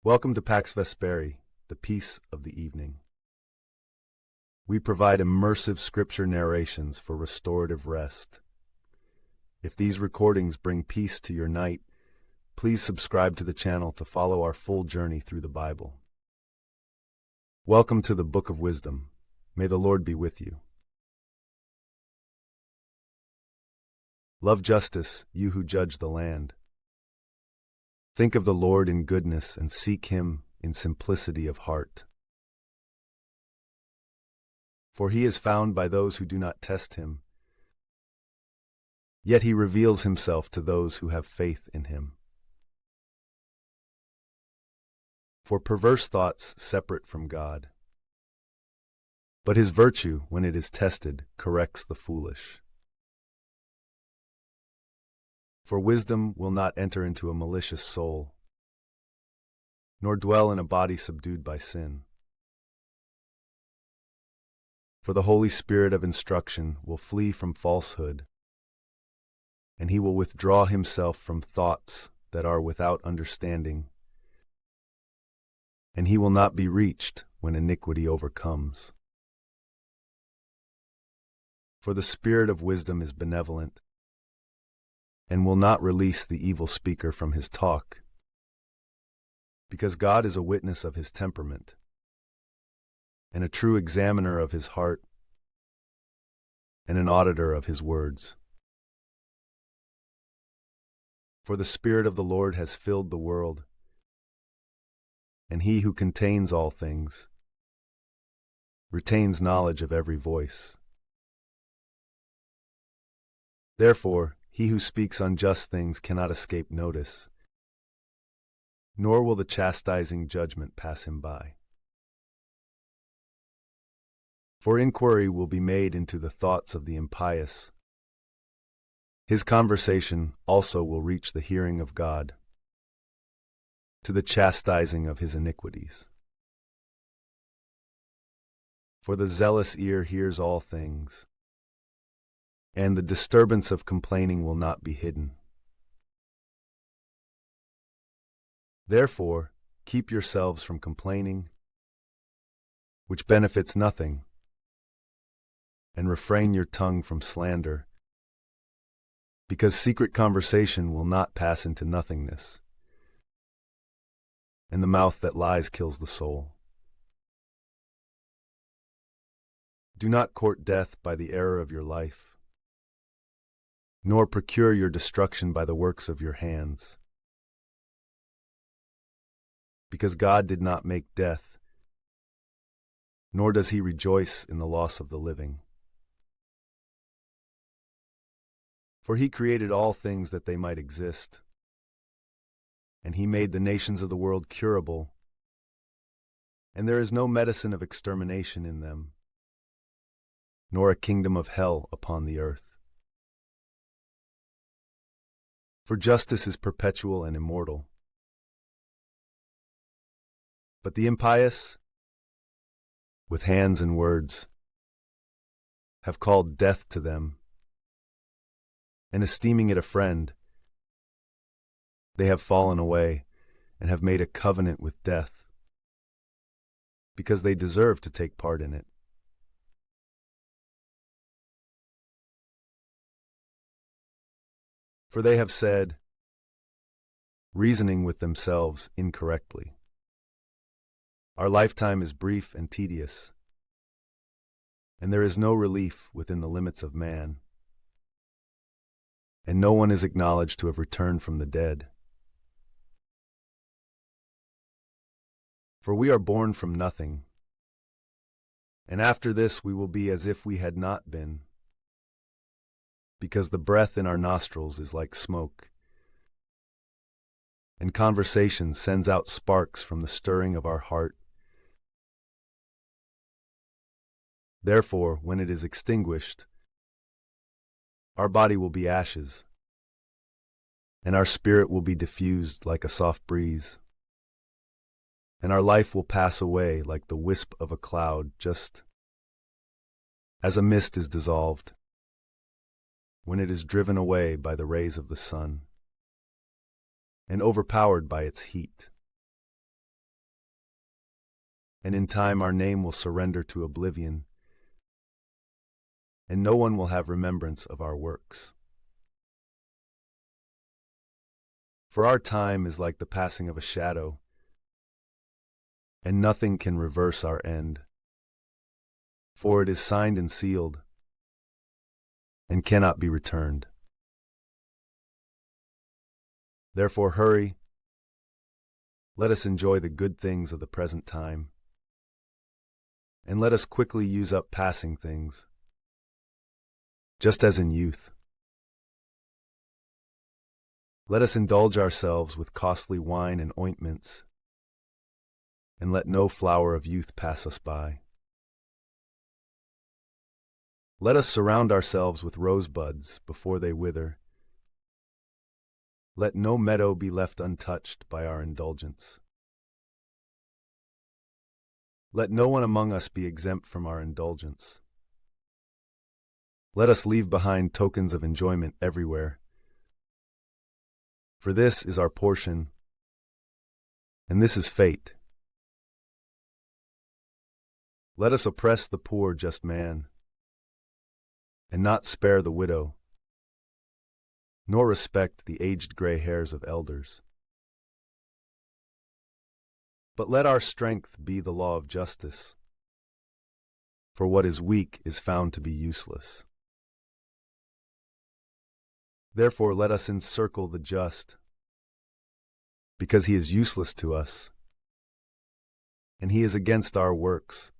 Welcome to Pax Vesperi, the peace of the evening. We provide immersive scripture narrations for restorative rest. If these recordings bring peace to your night, please subscribe to the channel to follow our full journey through the Bible. Welcome to the Book of Wisdom. May the Lord be with you. Love justice, you who judge the land. Think of the Lord in goodness and seek Him in simplicity of heart. For He is found by those who do not test Him, yet He reveals Himself to those who have faith in Him. For perverse thoughts separate from God, but His virtue, when it is tested, corrects the foolish. For wisdom will not enter into a malicious soul, nor dwell in a body subdued by sin. For the Holy Spirit of instruction will flee from falsehood, and He will withdraw Himself from thoughts that are without understanding, and He will not be reached when iniquity overcomes. For the Spirit of wisdom is benevolent, and will not release the evil speaker from his talk, because God is a witness of his temperament, and a true examiner of his heart, and an auditor of his words. For the Spirit of the Lord has filled the world, and He who contains all things retains knowledge of every voice. Therefore, he who speaks unjust things cannot escape notice, nor will the chastising judgment pass him by. For inquiry will be made into the thoughts of the impious. His conversation also will reach the hearing of God, to the chastising of his iniquities. For the zealous ear hears all things, and the disturbance of complaining will not be hidden. Therefore, keep yourselves from complaining, which benefits nothing, and refrain your tongue from slander, because secret conversation will not pass into nothingness, and the mouth that lies kills the soul. Do not court death by the error of your life, nor procure your destruction by the works of your hands. Because God did not make death, nor does He rejoice in the loss of the living. For He created all things that they might exist, and He made the nations of the world curable, and there is no medicine of extermination in them, nor a kingdom of hell upon the earth. For justice is perpetual and immortal. But the impious, with hands and words, have called death to them, and esteeming it a friend, they have fallen away and have made a covenant with death, because they deserve to take part in it. For they have said, reasoning with themselves incorrectly, our lifetime is brief and tedious, and there is no relief within the limits of man, and no one is acknowledged to have returned from the dead. For we are born from nothing, and after this we will be as if we had not been, because the breath in our nostrils is like smoke, and conversation sends out sparks from the stirring of our heart. Therefore, when it is extinguished, our body will be ashes, and our spirit will be diffused like a soft breeze, and our life will pass away like the wisp of a cloud, just as a mist is dissolved when it is driven away by the rays of the sun, and overpowered by its heat. and in time our name will surrender to oblivion, and no one will have remembrance of our works. For our time is like the passing of a shadow, and nothing can reverse our end. For it is signed and sealed, and cannot be returned. Therefore hurry, let us enjoy the good things of the present time, and let us quickly use up passing things, just as in youth. Let us indulge ourselves with costly wine and ointments, and let no flower of youth pass us by. Let us surround ourselves with rosebuds before they wither. Let no meadow be left untouched by our indulgence. Let no one among us be exempt from our indulgence. Let us leave behind tokens of enjoyment everywhere. For this is our portion, and this is fate. Let us oppress the poor just man, and not spare the widow, nor respect the aged gray hairs of elders. But let our strength be the law of justice, for what is weak is found to be useless. Therefore let us encircle the just, because he is useless to us, and he is against our works,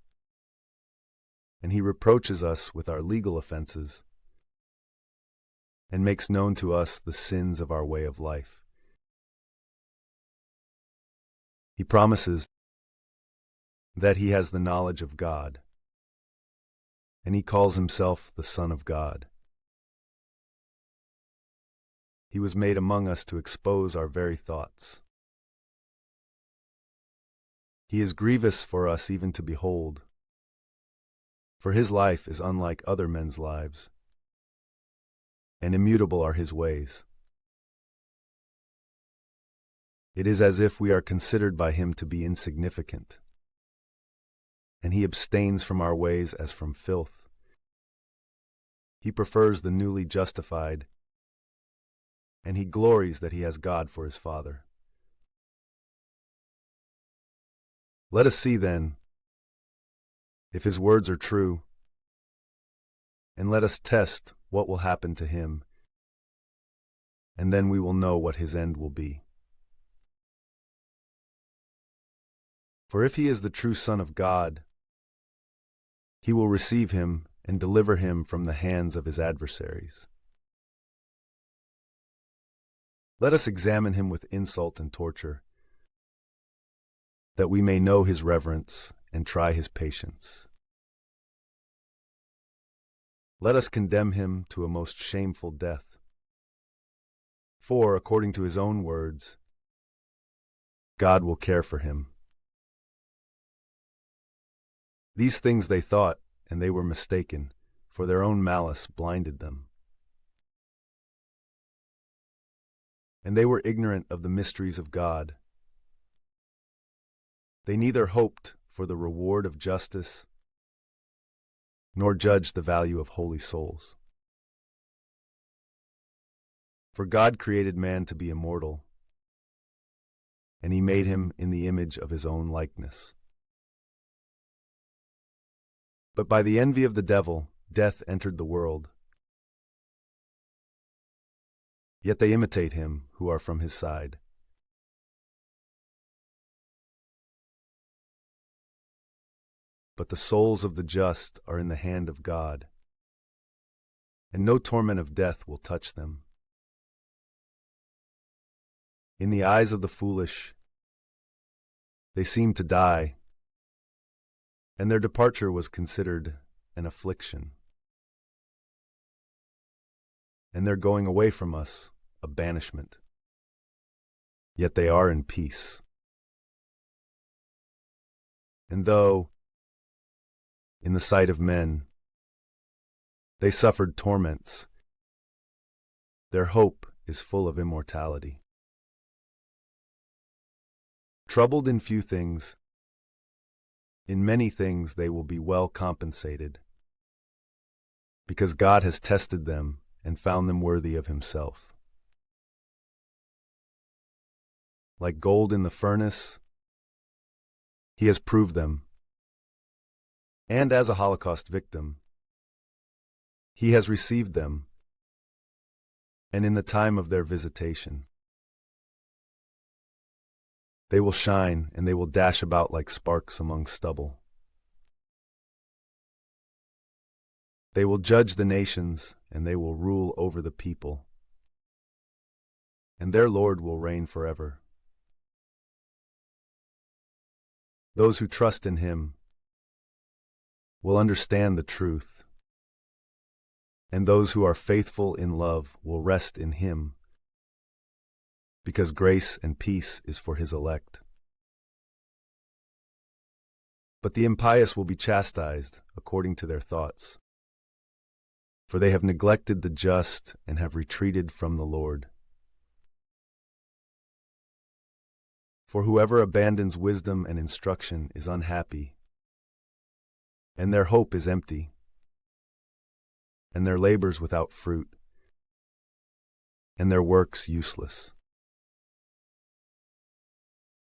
and he reproaches us with our legal offenses, and makes known to us the sins of our way of life. He promises that he has the knowledge of God, and he calls himself the Son of God. He was made among us to expose our very thoughts. He is grievous for us even to behold, for his life is unlike other men's lives, and immutable are his ways. It is as if we are considered by him to be insignificant, and he abstains from our ways as from filth. He prefers the newly justified, and he glories that he has God for his Father. Let us see, then, if his words are true, and let us test what will happen to him, and then we will know what his end will be. For if he is the true Son of God, he will receive him and deliver him from the hands of his adversaries. Let us examine him with insult and torture, that we may know his reverence and try his patience. Let us condemn him to a most shameful death. For, according to his own words, God will care for him. These things they thought, and they were mistaken, for their own malice blinded them. And they were ignorant of the mysteries of God. They neither hoped for the reward of justice, nor judged the value of holy souls. For God created man to be immortal, and he made him in the image of his own likeness. But by the envy of the devil, death entered the world. Yet they imitate him who are from his side. But the souls of the just are in the hand of God, and no torment of death will touch them. In the eyes of the foolish, they seem to die, and their departure was considered an affliction, and their going away from us a banishment. Yet they are in peace. And though, in the sight of men, they suffered torments, their hope is full of immortality. Troubled in few things, In many things they will be well compensated, because God has tested them and found them worthy of himself. Like gold in the furnace, he has proved them, and as a Holocaust victim, he has received them, and in the time of their visitation, they will shine and they will dash about like sparks among stubble. They will judge the nations and they will rule over the people, and their Lord will reign forever. Those who trust in him will understand the truth, and those who are faithful in love will rest in him, because grace and peace is for his elect. But the impious will be chastised according to their thoughts, for they have neglected the just and have retreated from the Lord. For whoever abandons wisdom and instruction is unhappy, and their hope is empty, and their labors without fruit, and their works useless.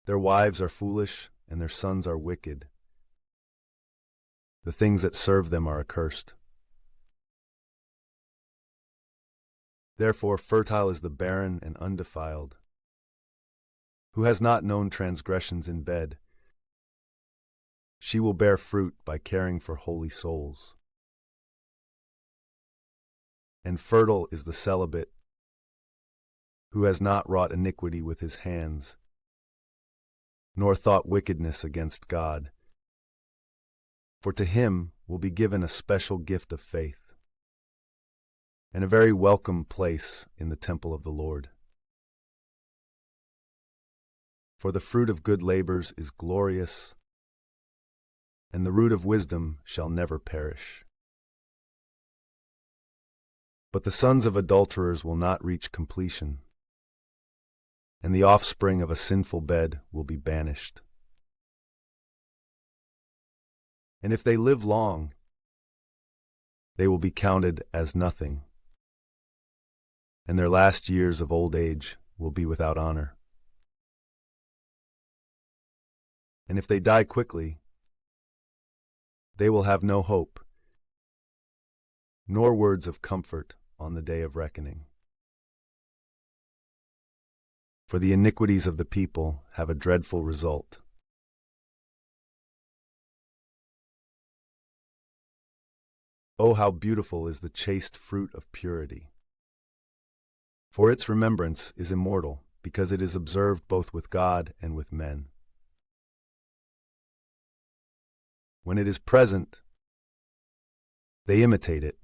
Their wives are foolish, and their sons are wicked. The things that serve them are accursed. Therefore fertile is the barren and undefiled, who has not known transgressions in bed. She will bear fruit by caring for holy souls. And fertile is the celibate, who has not wrought iniquity with his hands, nor thought wickedness against God. For to him will be given a special gift of faith, and a very welcome place in the temple of the Lord. For the fruit of good labors is glorious, and the root of wisdom shall never perish. But the sons of adulterers will not reach completion, and the offspring of a sinful bed will be banished. And if they live long, they will be counted as nothing, and their last years of old age will be without honor. And if they die quickly, they will have no hope, nor words of comfort on the day of reckoning. For the iniquities of the people have a dreadful result. Oh, how beautiful is the chaste fruit of purity! For its remembrance is immortal, because it is observed both with God and with men. When it is present, they imitate it,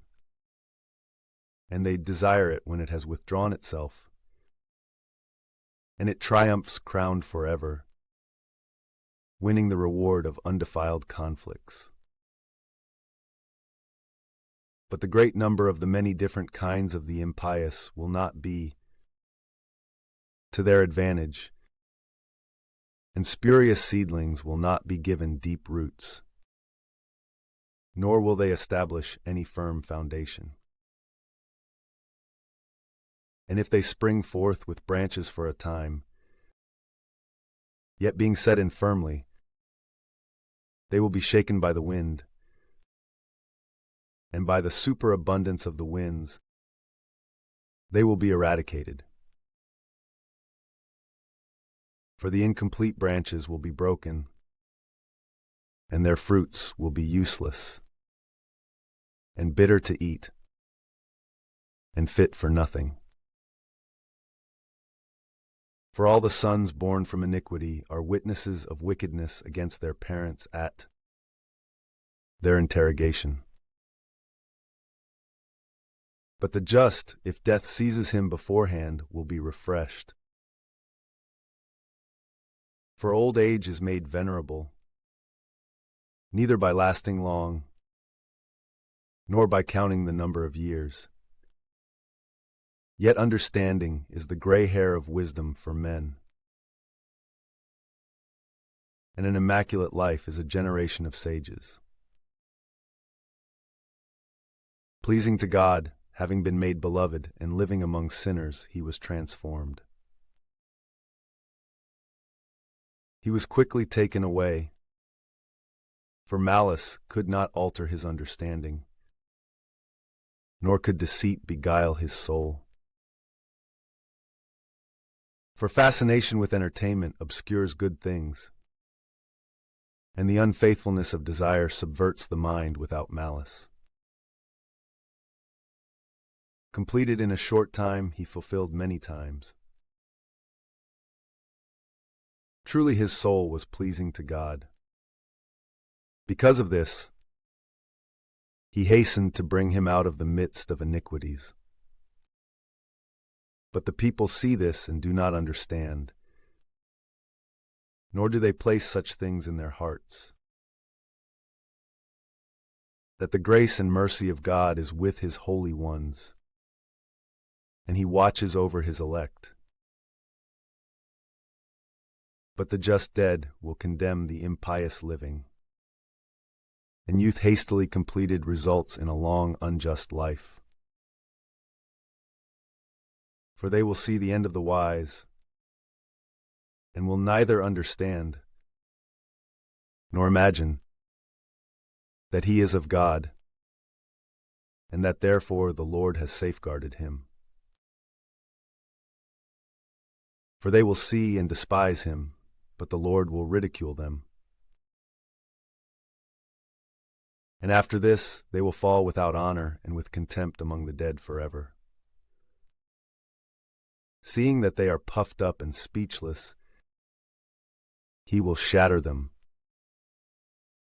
and they desire it when it has withdrawn itself, and it triumphs crowned forever, winning the reward of undefiled conflicts. But the great number of the many different kinds of the impious will not be to their advantage, and spurious seedlings will not be given deep roots, nor will they establish any firm foundation. And if they spring forth with branches for a time, yet being set in firmly, they will be shaken by the wind, and by the superabundance of the winds, they will be eradicated. For the incomplete branches will be broken, and their fruits will be useless, and bitter to eat, and fit for nothing. For all the sons born from iniquity are witnesses of wickedness against their parents at their interrogation. But the just, if death seizes him beforehand, will be refreshed. For old age is made venerable, neither by lasting long, nor by counting the number of years. Yet understanding is the gray hair of wisdom for men. and an immaculate life is a generation of sages. Pleasing to God, having been made beloved and living among sinners, he was transformed. He was quickly taken away, for malice could not alter his understanding, nor could deceit beguile his soul. For fascination with entertainment obscures good things, and the unfaithfulness of desire subverts the mind without malice. Completed in a short time, he fulfilled many times. Truly his soul was pleasing to God. Because of this, he hastened to bring him out of the midst of iniquities. But the people see this and do not understand, nor do they place such things in their hearts, that the grace and mercy of God is with his holy ones, and he watches over his elect. But the just dead will condemn the impious living, and youth hastily completed results in a long, unjust life. For they will see the end of the wise, and will neither understand nor imagine that he is of God, and that therefore the Lord has safeguarded him. For they will see and despise him, but the Lord will ridicule them. And after this they will fall without honor and with contempt among the dead forever. Seeing that they are puffed up and speechless, he will shatter them,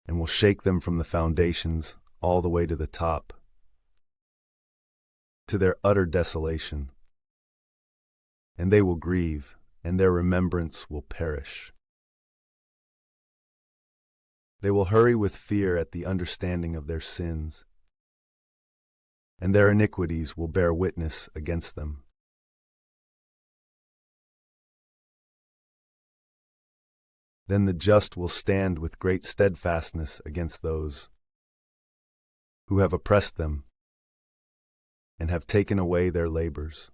and will shake them from the foundations all the way to the top, to their utter desolation. And they will grieve, and their remembrance will perish. They will hurry with fear at the understanding of their sins, and their iniquities will bear witness against them. Then the just will stand with great steadfastness against those who have oppressed them and have taken away their labors.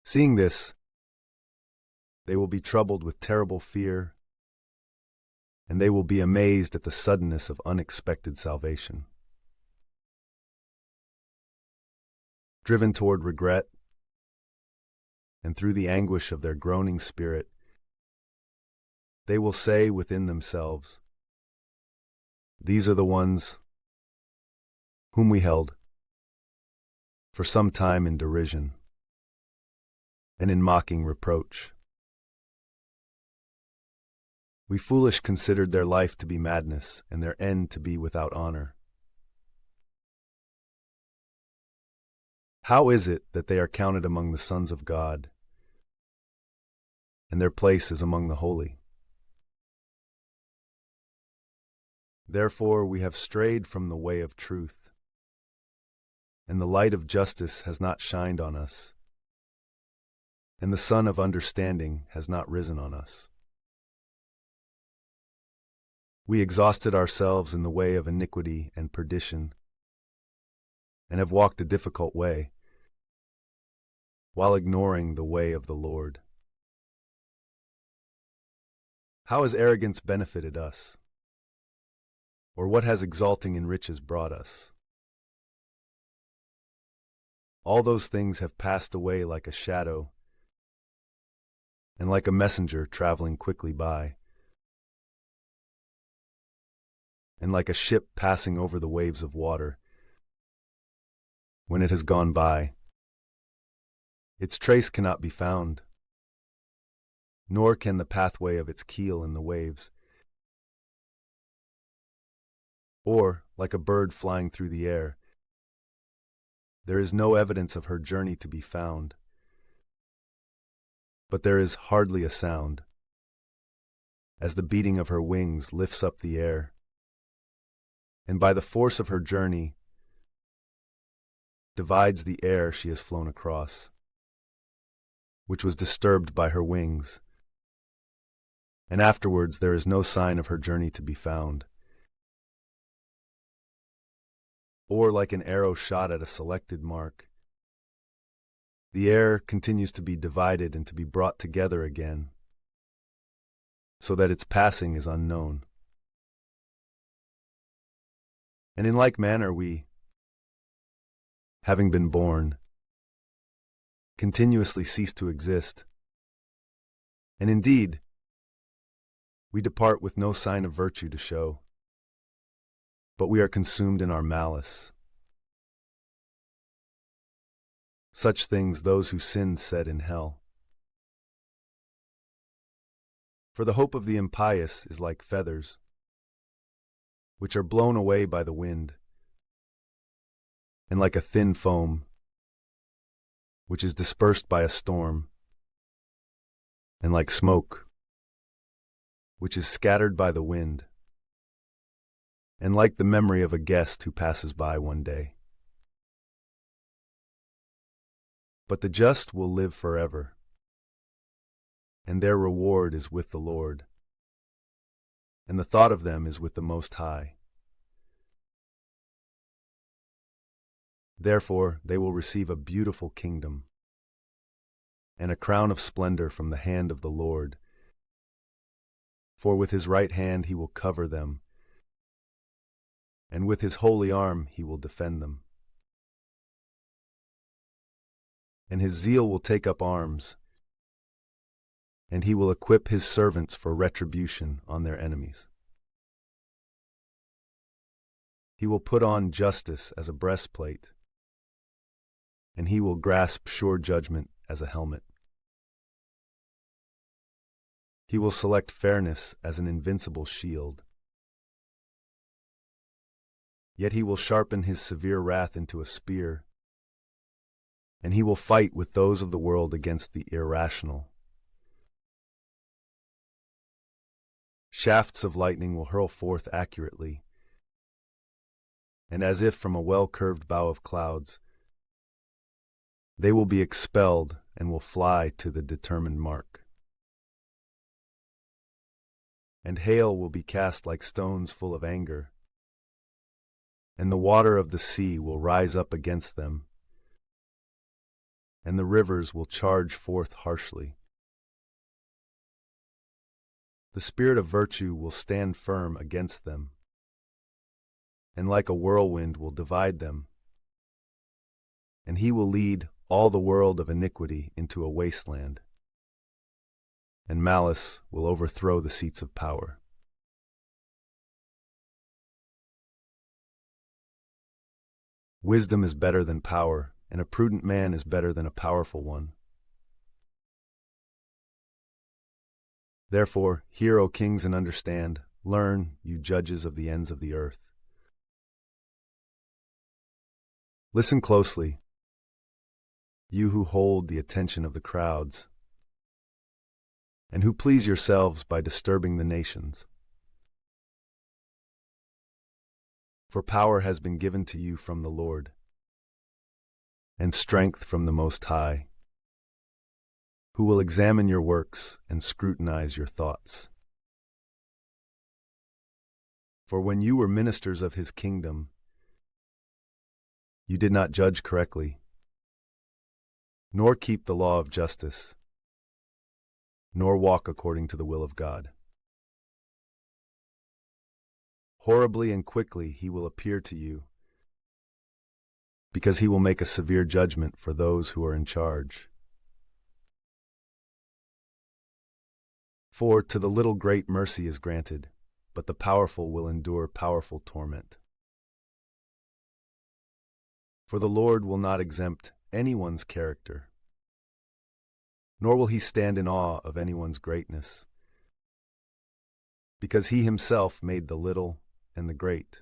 Seeing this, they will be troubled with terrible fear, and they will be amazed at the suddenness of unexpected salvation. Driven toward regret, and through the anguish of their groaning spirit, they will say within themselves, "These are the ones whom we held for some time in derision and in mocking reproach. We foolish considered their life to be madness and their end to be without honor. How is it that they are counted among the sons of God, and their place is among the holy? Therefore we have strayed from the way of truth, and the light of justice has not shined on us, and the sun of understanding has not risen on us. We exhausted ourselves in the way of iniquity and perdition, and have walked a difficult way, while ignoring the way of the Lord. How has arrogance benefited us? Or what has exalting in riches brought us? All those things have passed away like a shadow, and like a messenger traveling quickly by, and like a ship passing over the waves of water. When it has gone by, its trace cannot be found, nor can the pathway of its keel in the waves. Or, like a bird flying through the air, there is no evidence of her journey to be found, but there is hardly a sound, as the beating of her wings lifts up the air, and by the force of her journey divides the air she has flown across, which was disturbed by her wings. and afterwards there is no sign of her journey to be found. Or like an arrow shot at a selected mark, the air continues to be divided and to be brought together again, so that its passing is unknown. And in like manner we, having been born, continuously cease to exist. And indeed, we depart with no sign of virtue to show, but we are consumed in our malice. Such things those who sinned said in hell. For the hope of the impious is like feathers, which are blown away by the wind, and like a thin foam, which is dispersed by a storm, and like smoke, which is scattered by the wind, and like the memory of a guest who passes by one day. But the just will live forever, and their reward is with the Lord, and the thought of them is with the Most High. Therefore they will receive a beautiful kingdom, and a crown of splendor from the hand of the Lord, for with his right hand he will cover them, and with his holy arm he will defend them. And his zeal will take up arms, and he will equip his servants for retribution on their enemies. He will put on justice as a breastplate, and he will grasp sure judgment as a helmet. He will select fairness as an invincible shield. Yet he will sharpen his severe wrath into a spear, and he will fight with those of the world against the irrational. Shafts of lightning will hurl forth accurately, and as if from a well-curved bow of clouds, they will be expelled and will fly to the determined mark. And hail will be cast like stones full of anger, and the water of the sea will rise up against them, and the rivers will charge forth harshly. The spirit of virtue will stand firm against them, and like a whirlwind will divide them, and he will lead all the world of iniquity into a wasteland, and malice will overthrow the seats of power. Wisdom is better than power, and a prudent man is better than a powerful one. Therefore, hear, O kings, and understand. Learn, you judges of the ends of the earth. Listen closely, you who hold the attention of the crowds, and who please yourselves by disturbing the nations. For power has been given to you from the Lord, and strength from the Most High, who will examine your works and scrutinize your thoughts. For when you were ministers of his kingdom, you did not judge correctly, nor keep the law of justice, nor walk according to the will of God. Horribly and quickly he will appear to you, because he will make a severe judgment for those who are in charge. For to the little great mercy is granted, but the powerful will endure powerful torment. For the Lord will not exempt anyone's character, nor will he stand in awe of anyone's greatness, because he himself made the little and the great,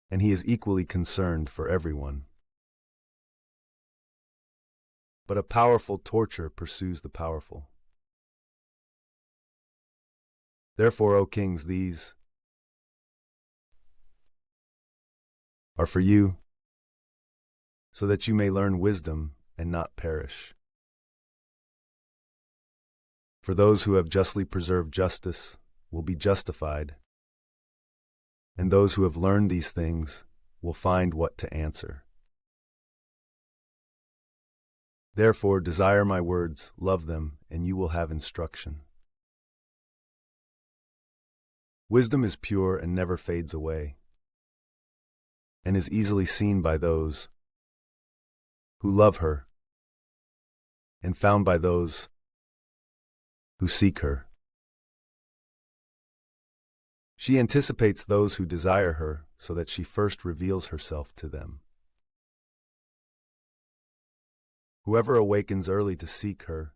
and he is equally concerned for everyone. But a powerful torture pursues the powerful. Therefore, O kings, these are for you, so that you may learn wisdom and not perish. For those who have justly preserved justice will be justified, and those who have learned these things will find what to answer. Therefore, desire my words, love them, and you will have instruction. Wisdom is pure and never fades away, and is easily seen by those who love her, and found by those who seek her. She anticipates those who desire her, so that she first reveals herself to them. Whoever awakens early to seek her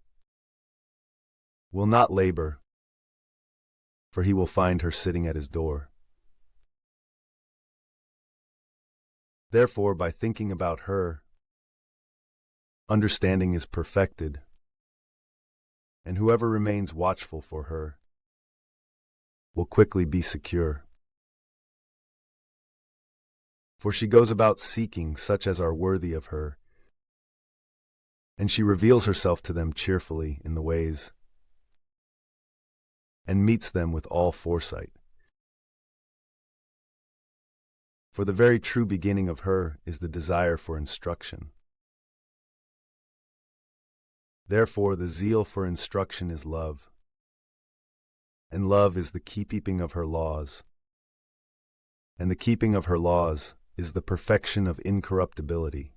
will not labor, for he will find her sitting at his door. Therefore, by thinking about her, understanding is perfected, and whoever remains watchful for her will quickly be secure. For she goes about seeking such as are worthy of her, and she reveals herself to them cheerfully in the ways, and meets them with all foresight. For the very true beginning of her is the desire for instruction. Therefore the zeal for instruction is love, and love is the keeping of her laws, and the keeping of her laws is the perfection of incorruptibility,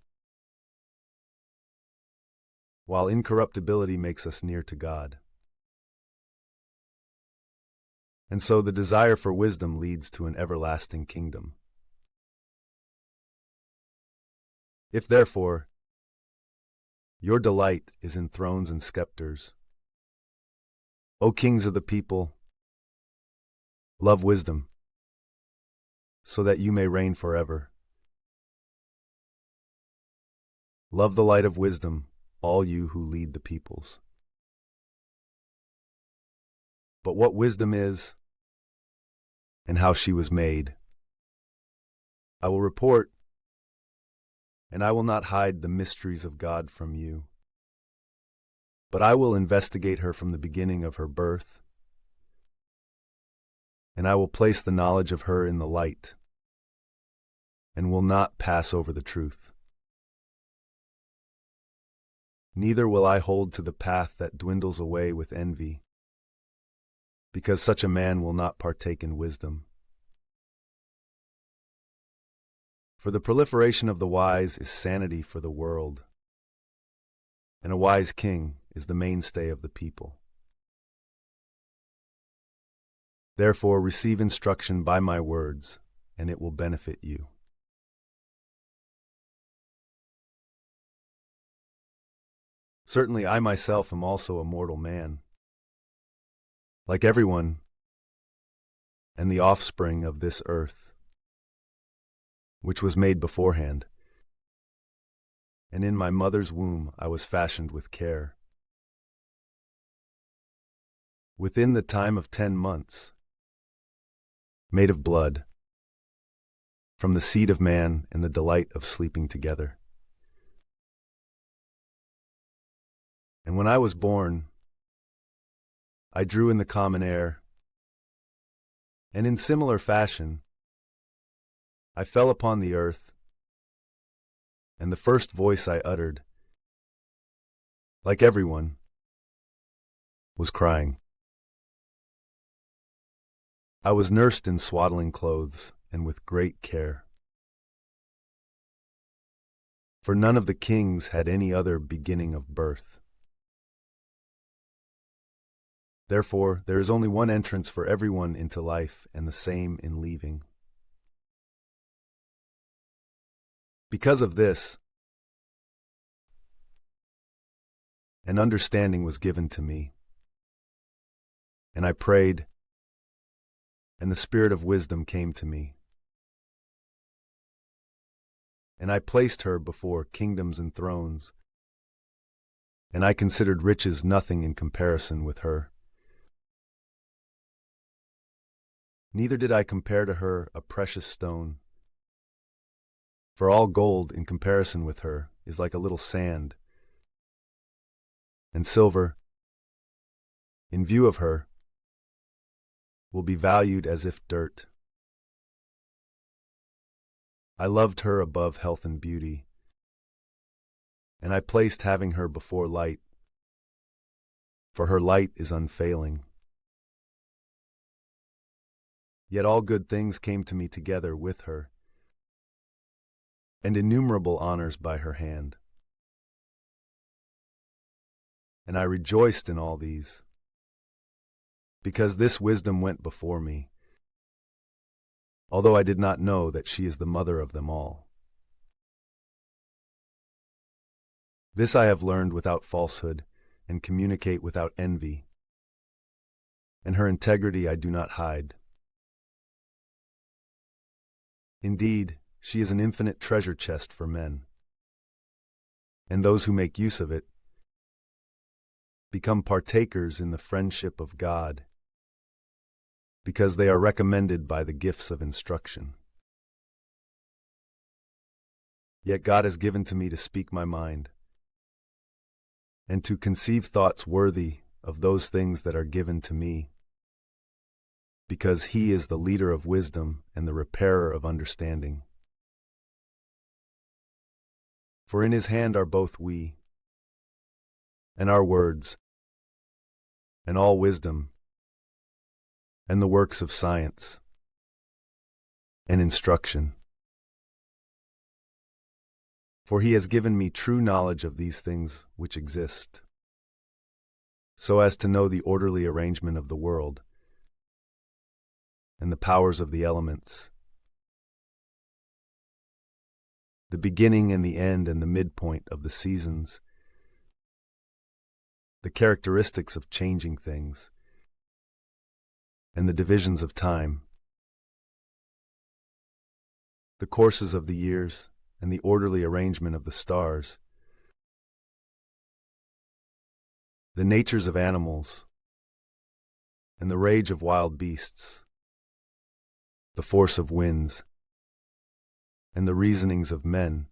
while incorruptibility makes us near to God. And so the desire for wisdom leads to an everlasting kingdom. If therefore your delight is in thrones and scepters, O kings of the people, love wisdom, so that you may reign forever. Love the light of wisdom, all you who lead the peoples. But what wisdom is, and how she was made, I will report, and I will not hide the mysteries of God from you. But I will investigate her from the beginning of her birth, and I will place the knowledge of her in the light, and will not pass over the truth. Neither will I hold to the path that dwindles away with envy, because such a man will not partake in wisdom. For the proliferation of the wise is sanity for the world, and a wise king is the mainstay of the people. Therefore receive instruction by my words, and it will benefit you. Certainly I myself am also a mortal man, like everyone, and the offspring of this earth, which was made beforehand. And in my mother's womb I was fashioned with care. Within the time of 10 months, made of blood, from the seed of man and the delight of sleeping together. And when I was born, I drew in the common air, and in similar fashion, I fell upon the earth, and the first voice I uttered, like everyone, was crying. I was nursed in swaddling clothes and with great care. For none of the kings had any other beginning of birth. Therefore, there is only one entrance for everyone into life, and the same in leaving. Because of this, an understanding was given to me, and I prayed, and the spirit of wisdom came to me. And I placed her before kingdoms and thrones, and I considered riches nothing in comparison with her. Neither did I compare to her a precious stone, for all gold in comparison with her is like a little sand, and silver in view of her, will be valued as if dirt. I loved her above health and beauty, and I placed having her before light, for her light is unfailing. Yet all good things came to me together with her, and innumerable honors by her hand. And I rejoiced in all these, because this wisdom went before me, although I did not know that she is the mother of them all. This I have learned without falsehood, and communicate without envy, and her integrity I do not hide. Indeed, she is an infinite treasure chest for men, and those who make use of it become partakers in the friendship of God, because they are recommended by the gifts of instruction. Yet God has given to me to speak my mind, and to conceive thoughts worthy of those things that are given to me, because He is the leader of wisdom and the repairer of understanding. For in His hand are both we, and our words, and all wisdom, and the works of science, and instruction. For He has given me true knowledge of these things which exist, so as to know the orderly arrangement of the world, and the powers of the elements, the beginning and the end and the midpoint of the seasons, the characteristics of changing things, and the divisions of time, the courses of the years, and the orderly arrangement of the stars, the natures of animals, and the rage of wild beasts, the force of winds, and the reasonings of men,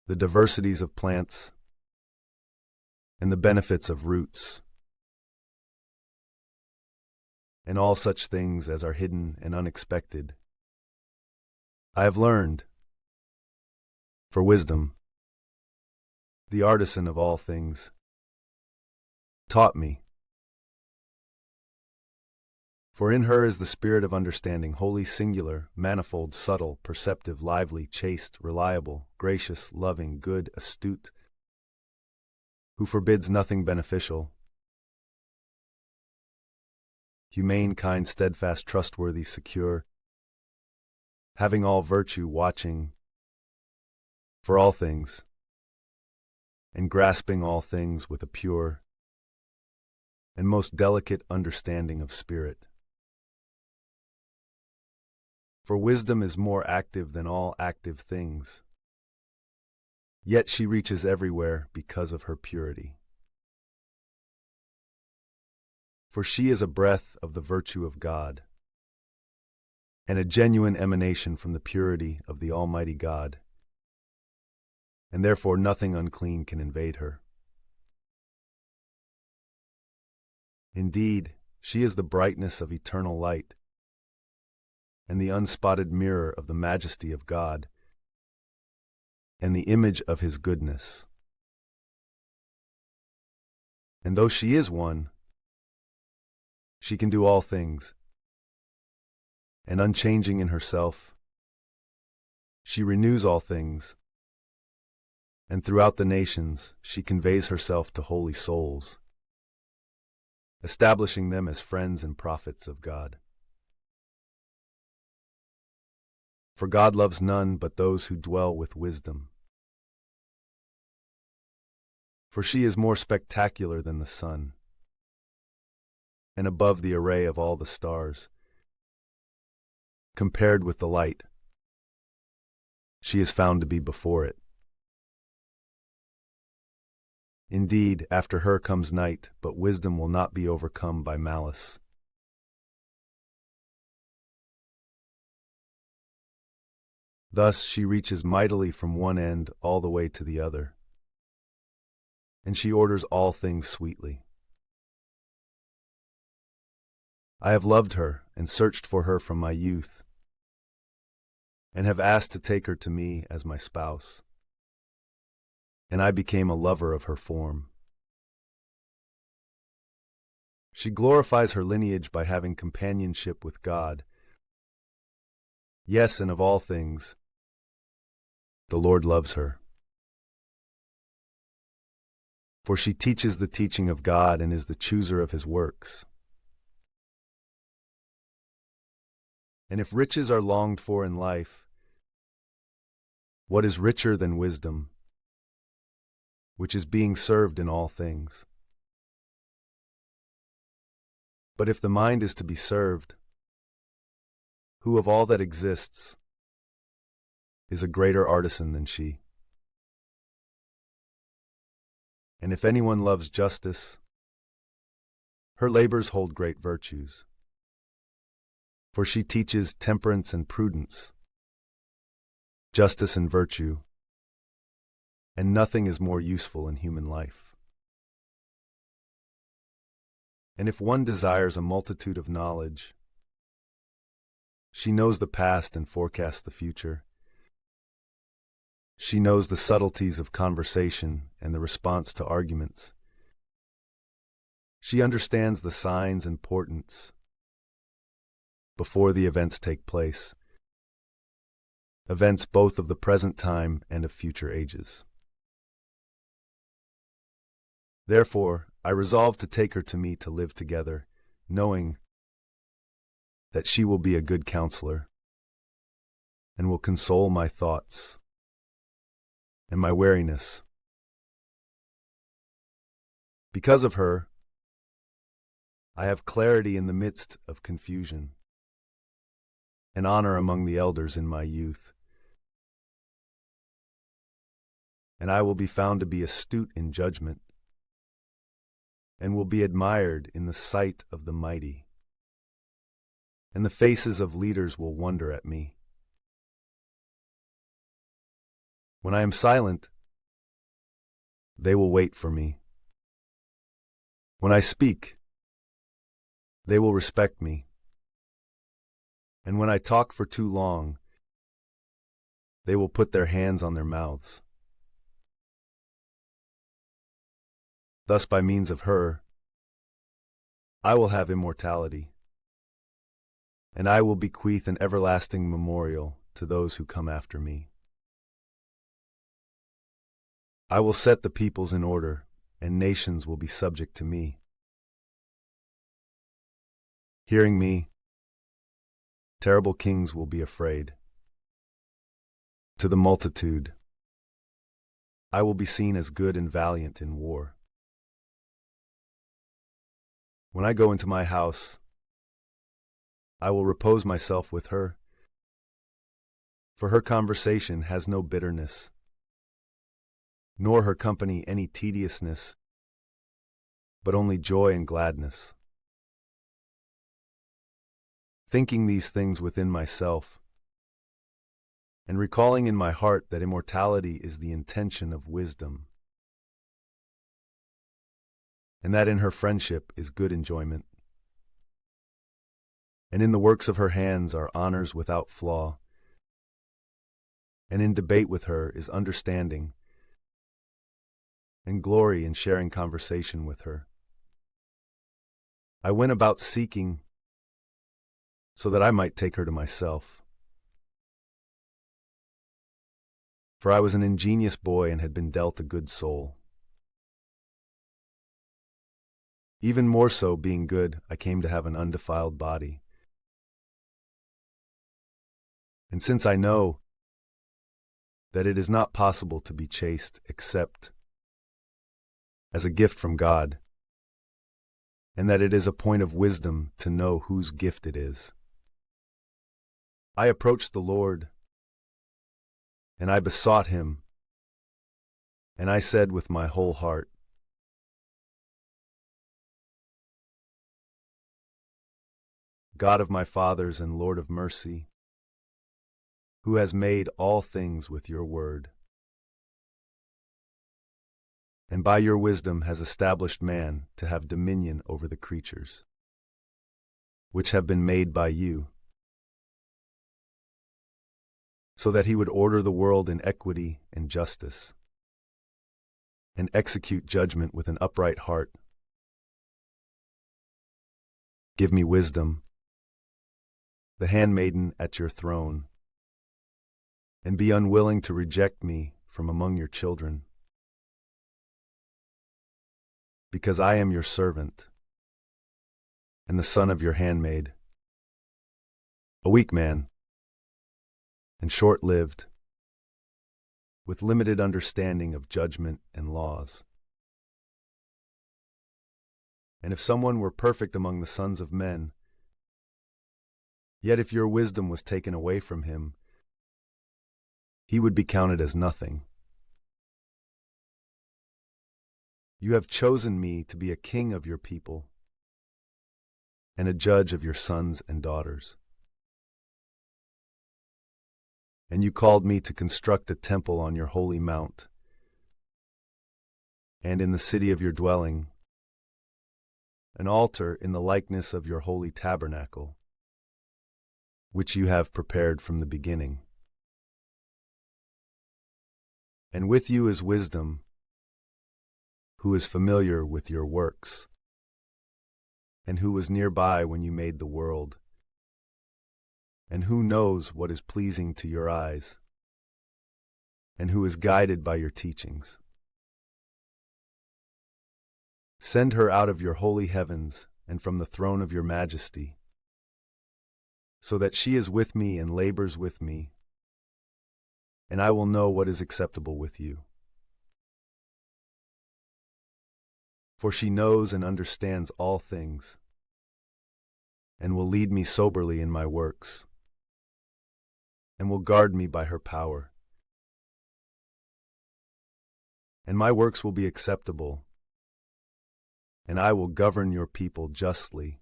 the diversities of plants, and the benefits of roots, and all such things as are hidden and unexpected. I have learned, for wisdom, the artisan of all things, taught me. For in her is the spirit of understanding, holy, singular, manifold, subtle, perceptive, lively, chaste, reliable, gracious, loving, good, astute, who forbids nothing beneficial, humane, kind, steadfast, trustworthy, secure, having all virtue, watching for all things, and grasping all things with a pure and most delicate understanding of spirit. For wisdom is more active than all active things, yet she reaches everywhere because of her purity. For she is a breath of the virtue of God, and a genuine emanation from the purity of the Almighty God, and therefore nothing unclean can invade her. Indeed, she is the brightness of eternal light, and the unspotted mirror of the majesty of God, and the image of His goodness. And though she is one, she can do all things, and unchanging in herself, she renews all things, and throughout the nations she conveys herself to holy souls, establishing them as friends and prophets of God. For God loves none but those who dwell with wisdom. For she is more spectacular than the sun, and above the array of all the stars. Compared with the light, she is found to be before it. Indeed, after her comes night, but wisdom will not be overcome by malice. Thus she reaches mightily from one end all the way to the other, and she orders all things sweetly. I have loved her and searched for her from my youth, and have asked to take her to me as my spouse. And I became a lover of her form. She glorifies her lineage by having companionship with God. Yes, and of all things, the Lord loves her. For she teaches the teaching of God and is the chooser of his works. And if riches are longed for in life, what is richer than wisdom, which is being served in all things? But if the mind is to be served, who of all that exists is a greater artisan than she? And if anyone loves justice, her labors hold great virtues. For she teaches temperance and prudence, justice and virtue, and nothing is more useful in human life. And if one desires a multitude of knowledge, she knows the past and forecasts the future. She knows the subtleties of conversation and the response to arguments. She understands the signs and portents before the events take place, events both of the present time and of future ages. Therefore, I resolved to take her to me to live together, knowing that she will be a good counselor and will console my thoughts and my weariness. Because of her, I have clarity in the midst of confusion, and honor among the elders in my youth. And I will be found to be astute in judgment, and will be admired in the sight of the mighty. And the faces of leaders will wonder at me. When I am silent, they will wait for me. When I speak, they will respect me. And when I talk for too long, they will put their hands on their mouths. Thus, by means of her, I will have immortality, and I will bequeath an everlasting memorial to those who come after me. I will set the peoples in order, and nations will be subject to me. Hearing me, terrible kings will be afraid. To the multitude, I will be seen as good and valiant in war. When I go into my house, I will repose myself with her, for her conversation has no bitterness, nor her company any tediousness, but only joy and gladness. Thinking these things within myself, and recalling in my heart that immortality is the intention of wisdom, and that in her friendship is good enjoyment, and in the works of her hands are honors without flaw, and in debate with her is understanding, and glory in sharing conversation with her. I went about seeking so that I might take her to myself. For I was an ingenious boy and had been dealt a good soul. Even more so, being good, I came to have an undefiled body. And since I know that it is not possible to be chaste except as a gift from God, and that it is a point of wisdom to know whose gift it is, I approached the Lord, and I besought him, and I said with my whole heart, God of my fathers and Lord of mercy, who has made all things with your word, and by your wisdom has established man to have dominion over the creatures. which have been made by you, so that he would order the world in equity and justice, and execute judgment with an upright heart. Give me wisdom, the handmaiden at your throne, and be unwilling to reject me from among your children, because I am your servant, and the son of your handmaid, a weak man, and short-lived, with limited understanding of judgment and laws. And if someone were perfect among the sons of men, yet if your wisdom was taken away from him, he would be counted as nothing. You have chosen me to be a king of your people, and a judge of your sons and daughters. And you called me to construct a temple on your holy mount, and in the city of your dwelling, an altar in the likeness of your holy tabernacle, which you have prepared from the beginning. And with you is wisdom, who is familiar with your works, and who was nearby when you made the world, and who knows what is pleasing to your eyes, and who is guided by your teachings. Send her out of your holy heavens and from the throne of your majesty, so that she is with me and labors with me, and I will know what is acceptable with you. For she knows and understands all things, and will lead me soberly in my works, and will guard me by her power. And my works will be acceptable, and I will govern your people justly,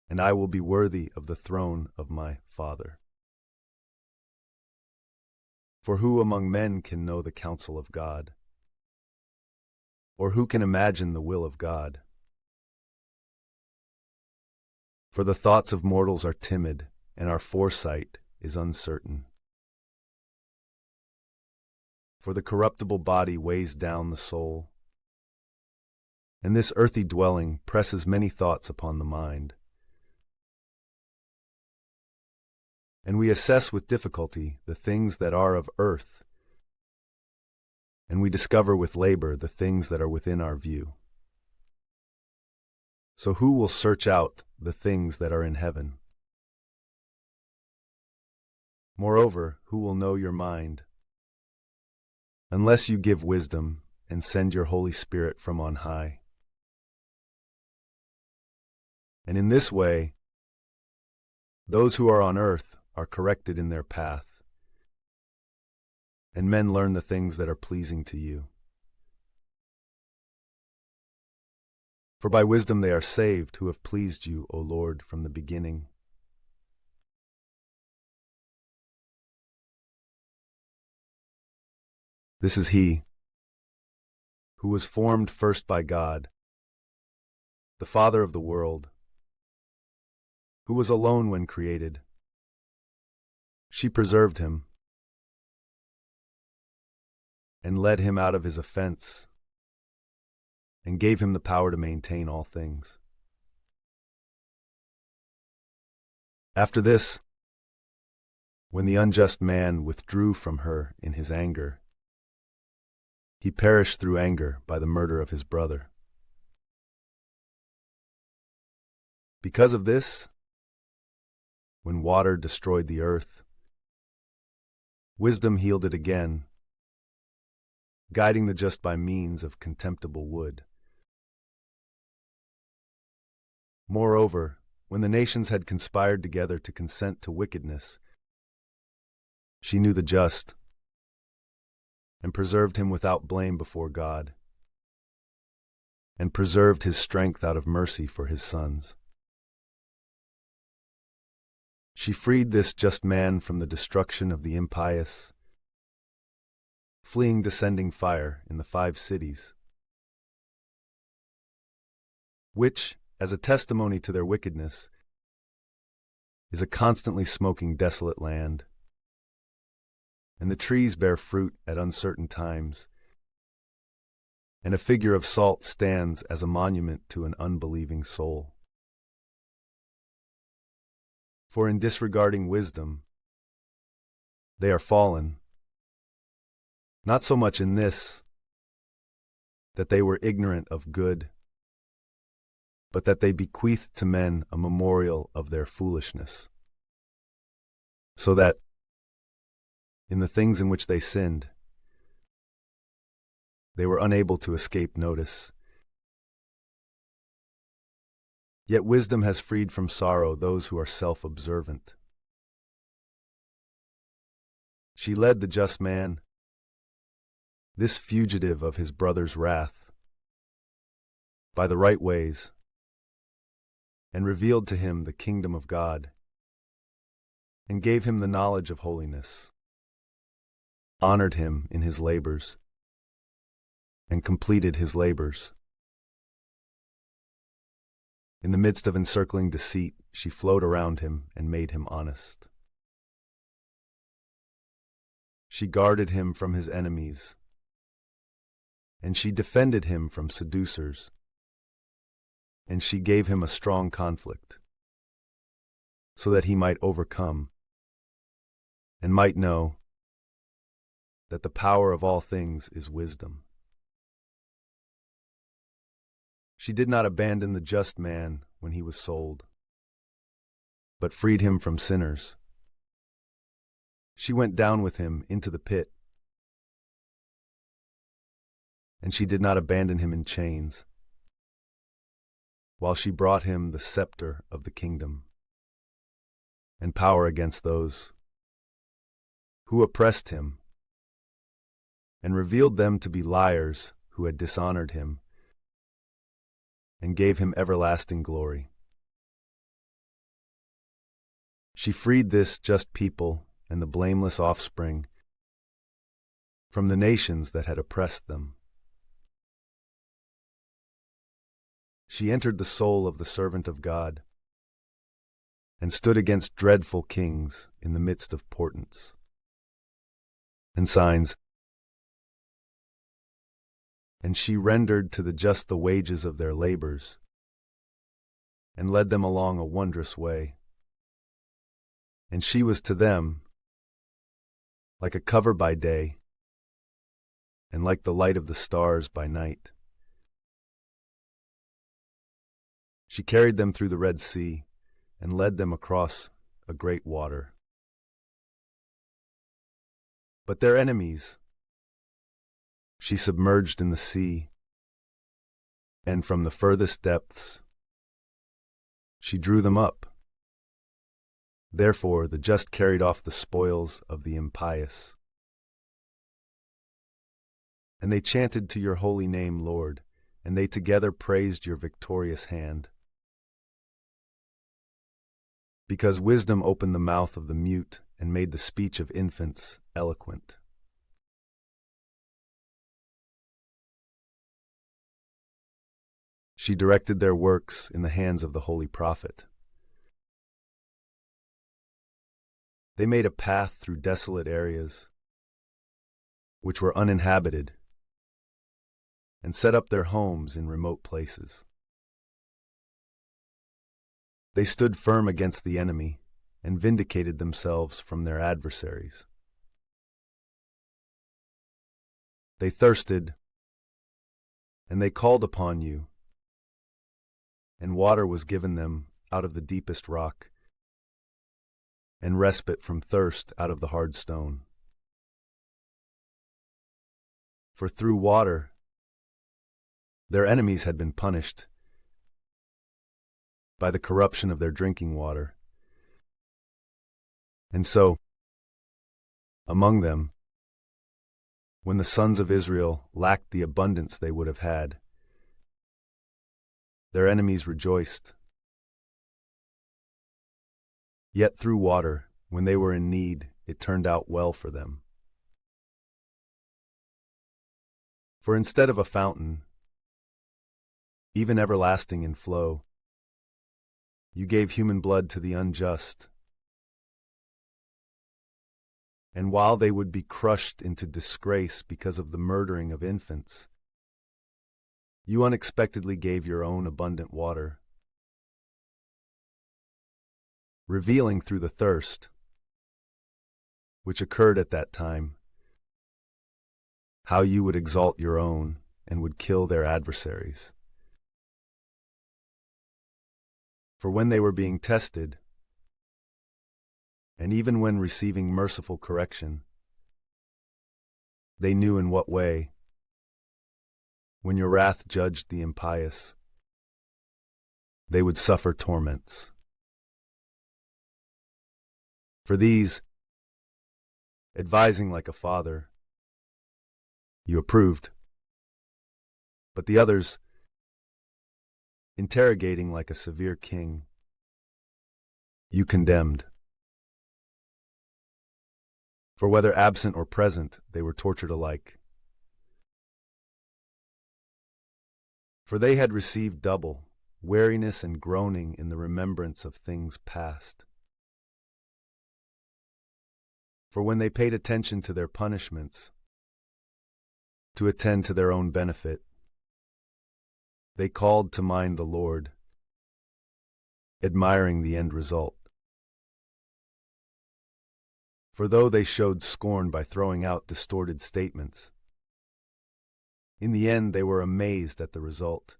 and I will be worthy of the throne of my Father. For who among men can know the counsel of God? Or who can imagine the will of God? For the thoughts of mortals are timid, and our foresight is uncertain. For the corruptible body weighs down the soul, and this earthy dwelling presses many thoughts upon the mind. And we assess with difficulty the things that are of earth, and we discover with labor the things that are within our view. So who will search out the things that are in heaven? Moreover, who will know your mind? Unless you give wisdom and send your Holy Spirit from on high. And in this way, those who are on earth are corrected in their path, and men learn the things that are pleasing to you. For by wisdom they are saved who have pleased you, O Lord, from the beginning. This is he who was formed first by God, the Father of the world, who was alone when created. She preserved him and led him out of his offense and gave him the power to maintain all things. After this, when the unjust man withdrew from her in his anger, he perished through anger by the murder of his brother. Because of this, when water destroyed the earth, wisdom healed it again, guiding the just by means of contemptible wood. Moreover, when the nations had conspired together to consent to wickedness, she knew the just, and preserved him without blame before God, and preserved his strength out of mercy for his sons. She freed this just man from the destruction of the impious, fleeing descending fire in the 5 cities, which, as a testimony to their wickedness, is a constantly smoking desolate land, and the trees bear fruit at uncertain times, and a figure of salt stands as a monument to an unbelieving soul. For in disregarding wisdom, they are fallen, not so much in this, that they were ignorant of good, but that they bequeathed to men a memorial of their foolishness, so that, in the things in which they sinned, they were unable to escape notice. Yet wisdom has freed from sorrow those who are self-observant. She led the just man, this fugitive of his brother's wrath, by the right ways, and revealed to him the kingdom of God, and gave him the knowledge of holiness, honored him in his labors, and completed his labors. In the midst of encircling deceit, she flowed around him and made him honest. She guarded him from his enemies, and she defended him from seducers, and she gave him a strong conflict, so that he might overcome, and might know that the power of all things is wisdom. She did not abandon the just man when he was sold, but freed him from sinners. She went down with him into the pit, and she did not abandon him in chains, while she brought him the scepter of the kingdom, and power against those who oppressed him, and revealed them to be liars who had dishonored him, and gave him everlasting glory. She freed this just people and the blameless offspring from the nations that had oppressed them. She entered the soul of the servant of God, and stood against dreadful kings in the midst of portents and signs, and she rendered to the just the wages of their labors, and led them along a wondrous way. And she was to them like a cover by day, and like the light of the stars by night. She carried them through the Red Sea, and led them across a great water. But their enemies she submerged in the sea, and from the furthest depths she drew them up. Therefore the just carried off the spoils of the impious. And they chanted to your holy name, Lord, and they together praised your victorious hand. Because wisdom opened the mouth of the mute and made the speech of infants eloquent. She directed their works in the hands of the holy prophet. They made a path through desolate areas, which were uninhabited, and set up their homes in remote places. They stood firm against the enemy and vindicated themselves from their adversaries. They thirsted, and they called upon you, and water was given them out of the deepest rock, and respite from thirst out of the hard stone. For through water their enemies had been punished by the corruption of their drinking water. And so, among them, when the sons of Israel lacked the abundance they would have had, their enemies rejoiced. Yet through water, when they were in need, it turned out well for them. For instead of a fountain, even everlasting in flow, You gave human blood to the unjust. And while they would be crushed into disgrace because of the murdering of infants, you unexpectedly gave your own abundant water, revealing through the thirst, which occurred at that time, how you would exalt your own and would kill their adversaries. For when they were being tested, and even when receiving merciful correction, they knew in what way, when your wrath judged the impious, they would suffer torments. For these, advising like a father, you approved, but the others, interrogating like a severe king, you condemned. For whether absent or present, they were tortured alike. For they had received double, weariness and groaning in the remembrance of things past. For when they paid attention to their punishments, to attend to their own benefit, they called to mind the Lord, admiring the end result. For though they showed scorn by throwing out distorted statements, in the end they were amazed at the result.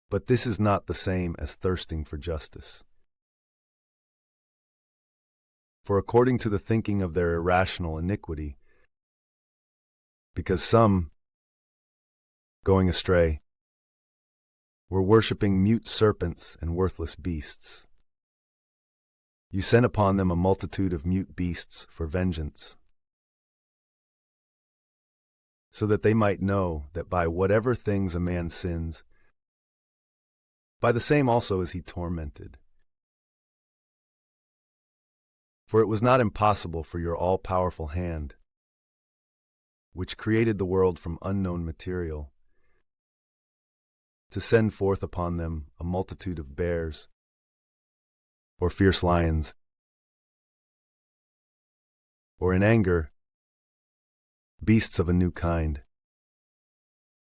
But this is not the same as thirsting for justice. For according to the thinking of their irrational iniquity, because some, going astray, were worshipping mute serpents and worthless beasts, you sent upon them a multitude of mute beasts for vengeance, so that they might know that by whatever things a man sins, by the same also is he tormented. For it was not impossible for your all-powerful hand, which created the world from unknown material, to send forth upon them a multitude of bears, or fierce lions, or in anger, beasts of a new kind,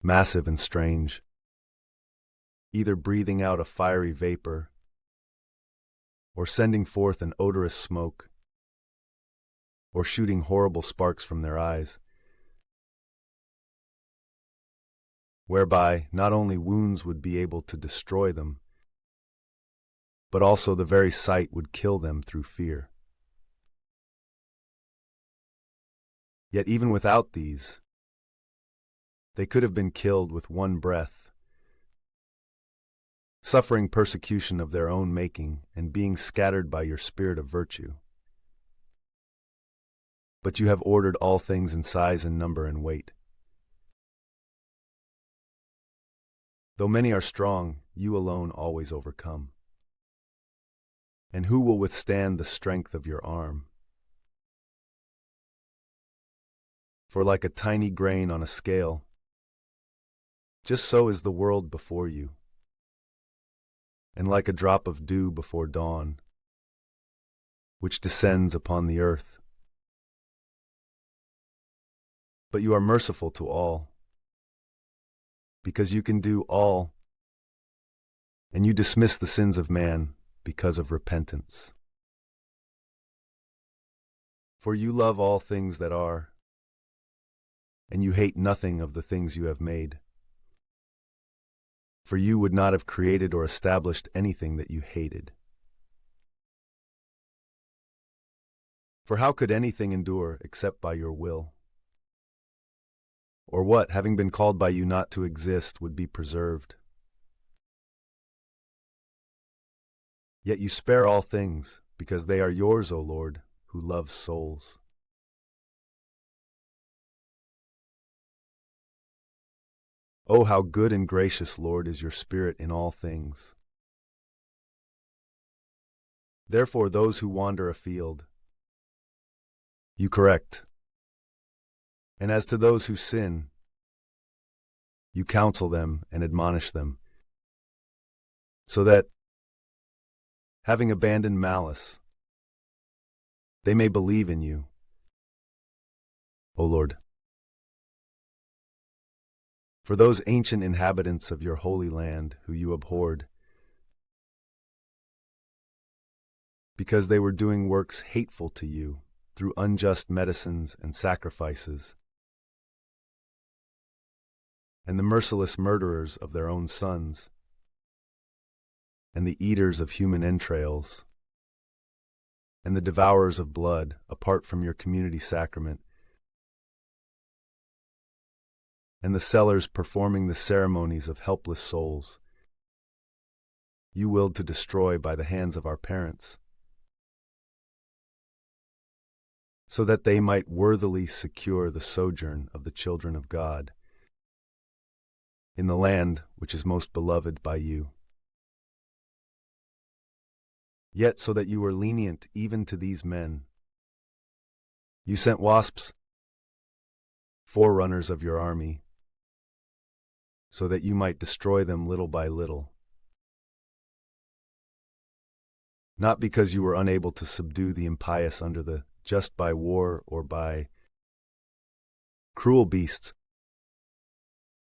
massive and strange, either breathing out a fiery vapor, or sending forth an odorous smoke, or shooting horrible sparks from their eyes, whereby not only wounds would be able to destroy them, but also the very sight would kill them through fear. Yet even without these, they could have been killed with one breath, suffering persecution of their own making and being scattered by your spirit of virtue. But you have ordered all things in size and number and weight. Though many are strong, you alone always overcome. And who will withstand the strength of your arm? For like a tiny grain on a scale, just so is the world before you, and like a drop of dew before dawn, which descends upon the earth. But you are merciful to all, because you can do all, and you dismiss the sins of man because of repentance. For you love all things that are, and you hate nothing of the things you have made. For you would not have created or established anything that you hated. For how could anything endure except by your will? Or what, having been called by you not to exist, would be preserved? Yet you spare all things, because they are yours, O Lord, who loves souls. Oh, how good and gracious, Lord, is your Spirit in all things. Therefore those who wander afield, you correct. And as to those who sin, you counsel them and admonish them, so that, having abandoned malice, they may believe in you, O Lord. For those ancient inhabitants of your holy land who you abhorred, because they were doing works hateful to you through unjust medicines and sacrifices, and the merciless murderers of their own sons, and the eaters of human entrails, and the devourers of blood apart from your community sacrament, and the sellers performing the ceremonies of helpless souls, you willed to destroy by the hands of our parents, so that they might worthily secure the sojourn of the children of God in the land which is most beloved by you. Yet so that you were lenient even to these men, you sent wasps, forerunners of your army, so that you might destroy them little by little. Not because you were unable to subdue the impious under the just by war or by cruel beasts,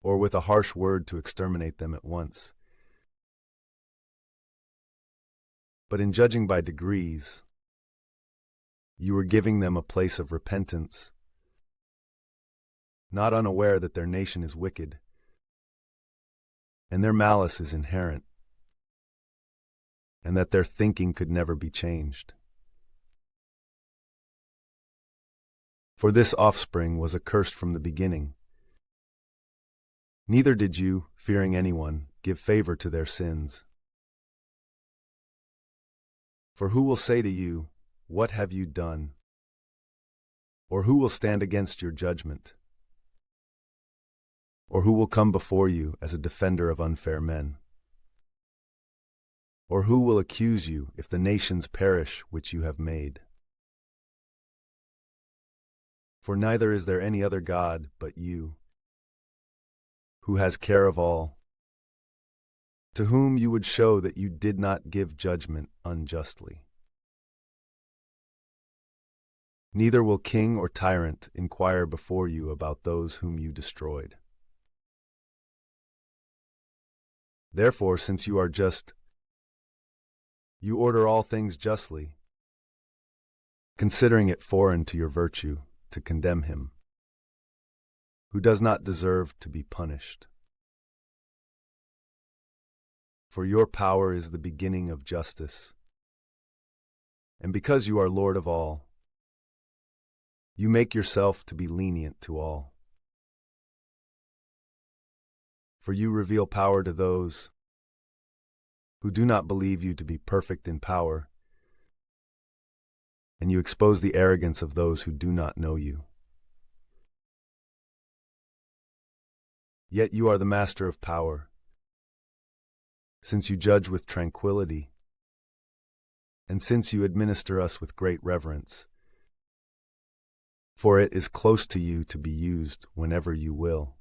or with a harsh word to exterminate them at once, but in judging by degrees, you were giving them a place of repentance, not unaware that their nation is wicked, and their malice is inherent, and that their thinking could never be changed. For this offspring was accursed from the beginning. Neither did you, fearing anyone, give favor to their sins. For who will say to you, "What have you done?" Or who will stand against your judgment? Or who will come before you as a defender of unfair men? Or who will accuse you if the nations perish which you have made? For neither is there any other God but you, who has care of all, to whom you would show that you did not give judgment unjustly. Neither will king or tyrant inquire before you about those whom you destroyed. Therefore, since you are just, you order all things justly, considering it foreign to your virtue to condemn him, who does not deserve to be punished. For your power is the beginning of justice, and because you are Lord of all, you make yourself to be lenient to all. For you reveal power to those who do not believe you to be perfect in power, and you expose the arrogance of those who do not know you. Yet you are the master of power, since you judge with tranquility, and since you administer us with great reverence, for it is close to you to be used whenever you will.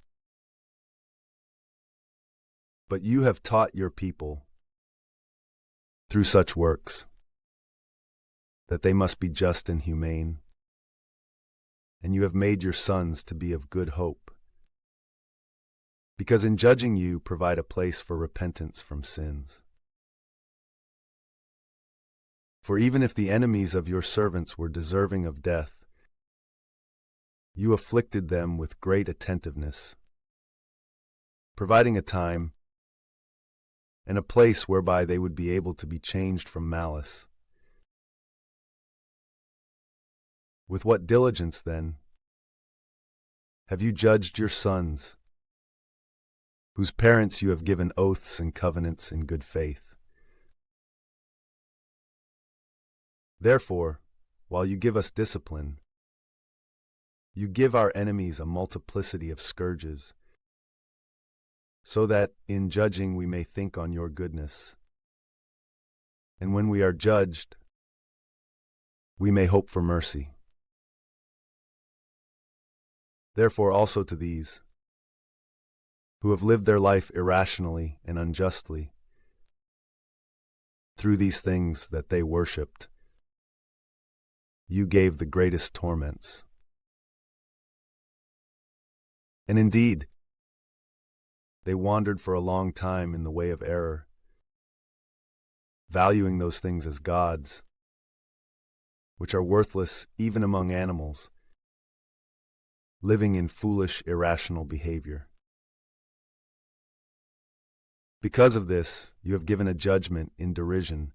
But you have taught your people, through such works, that they must be just and humane, and you have made your sons to be of good hope, because in judging you provide a place for repentance from sins. For even if the enemies of your servants were deserving of death, you afflicted them with great attentiveness, providing a time and a place whereby they would be able to be changed from malice. With what diligence, then, have you judged your sons, whose parents you have given oaths and covenants in good faith? Therefore, while you give us discipline, you give our enemies a multiplicity of scourges, so that, in judging, we may think on your goodness. And when we are judged, we may hope for mercy. Therefore also to these, who have lived their life irrationally and unjustly, through these things that they worshipped, you gave the greatest torments. And indeed, they wandered for a long time in the way of error, valuing those things as gods, which are worthless even among animals, living in foolish, irrational behavior. Because of this, you have given a judgment in derision,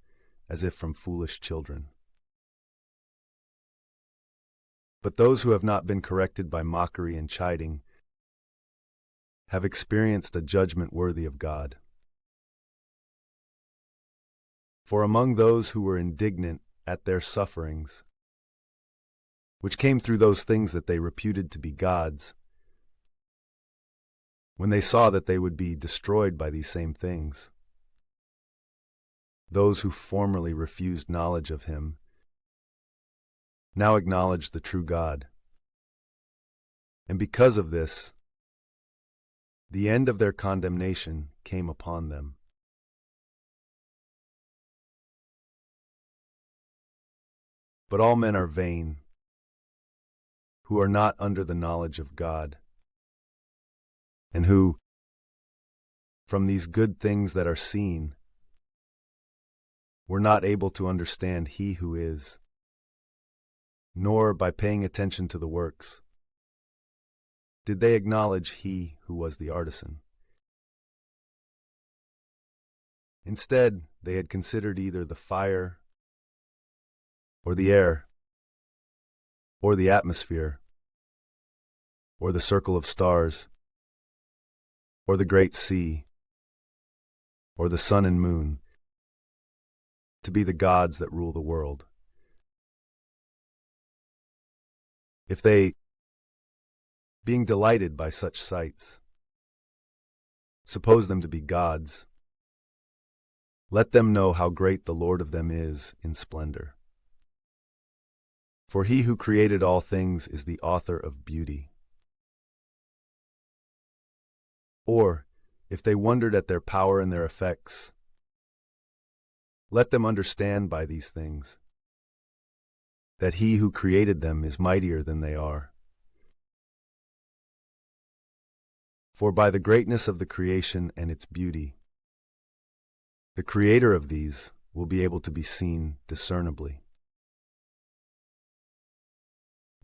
as if from foolish children. But those who have not been corrected by mockery and chiding have experienced a judgment worthy of God. For among those who were indignant at their sufferings, which came through those things that they reputed to be gods, when they saw that they would be destroyed by these same things, those who formerly refused knowledge of him now acknowledge the true God. And because of this, the end of their condemnation came upon them. But all men are vain, who are not under the knowledge of God, and who, from these good things that are seen, were not able to understand He who is, nor by paying attention to the works did they acknowledge He who was the artisan. Instead, they had considered either the fire, or the air, or the atmosphere, or the circle of stars, or the great sea, or the sun and moon, to be the gods that rule the world. If they, being delighted by such sights, suppose them to be gods, let them know how great the Lord of them is in splendor. For He who created all things is the author of beauty. Or, if they wondered at their power and their effects, let them understand by these things that He who created them is mightier than they are. For by the greatness of the creation and its beauty, the Creator of these will be able to be seen discernibly.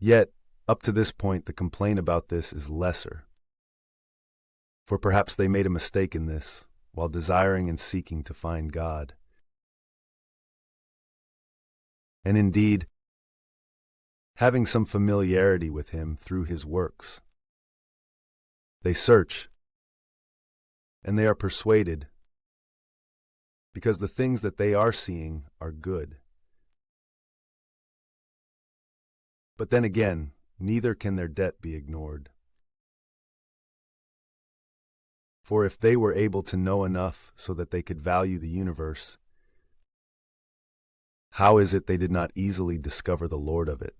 Yet, up to this point, the complaint about this is lesser, for perhaps they made a mistake in this while desiring and seeking to find God. And indeed, having some familiarity with Him through His works, they search, and they are persuaded, because the things that they are seeing are good. But then again, neither can their debt be ignored. For if they were able to know enough so that they could value the universe, how is it they did not easily discover the Lord of it?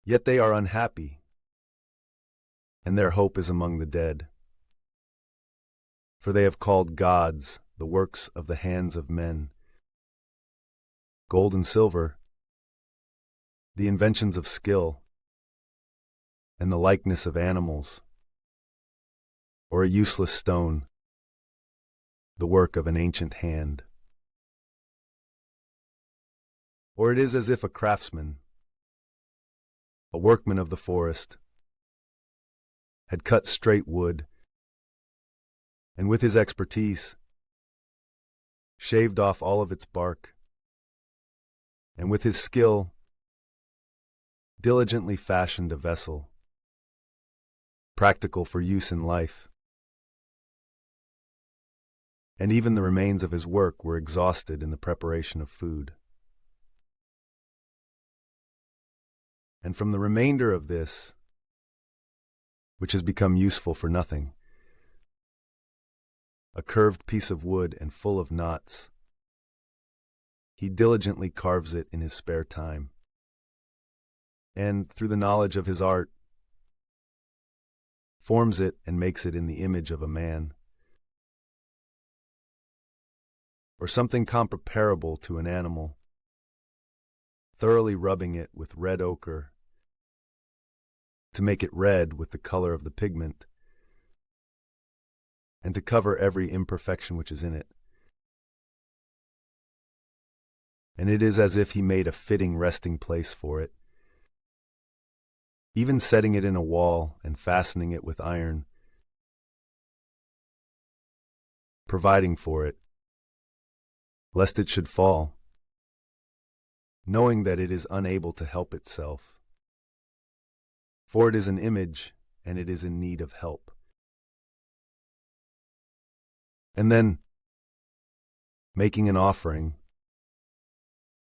Yet they are unhappy, and their hope is among the dead. For they have called gods the works of the hands of men, gold and silver, the inventions of skill, and the likeness of animals, or a useless stone, the work of an ancient hand. Or it is as if a craftsman, a workman of the forest, had cut straight wood, and with his expertise, shaved off all of its bark, and with his skill, diligently fashioned a vessel, practical for use in life. And even the remains of his work were exhausted in the preparation of food. And from the remainder of this, which has become useful for nothing, a curved piece of wood and full of knots, he diligently carves it in his spare time, and through the knowledge of his art, forms it and makes it in the image of a man. or something comparable to an animal, thoroughly rubbing it with red ochre to make it red with the color of the pigment, and to cover every imperfection which is in it. And it is as if he made a fitting resting place for it, even setting it in a wall and fastening it with iron, providing for it, lest it should fall, knowing that it is unable to help itself. For it is an image, and it is in need of help. And then, making an offering,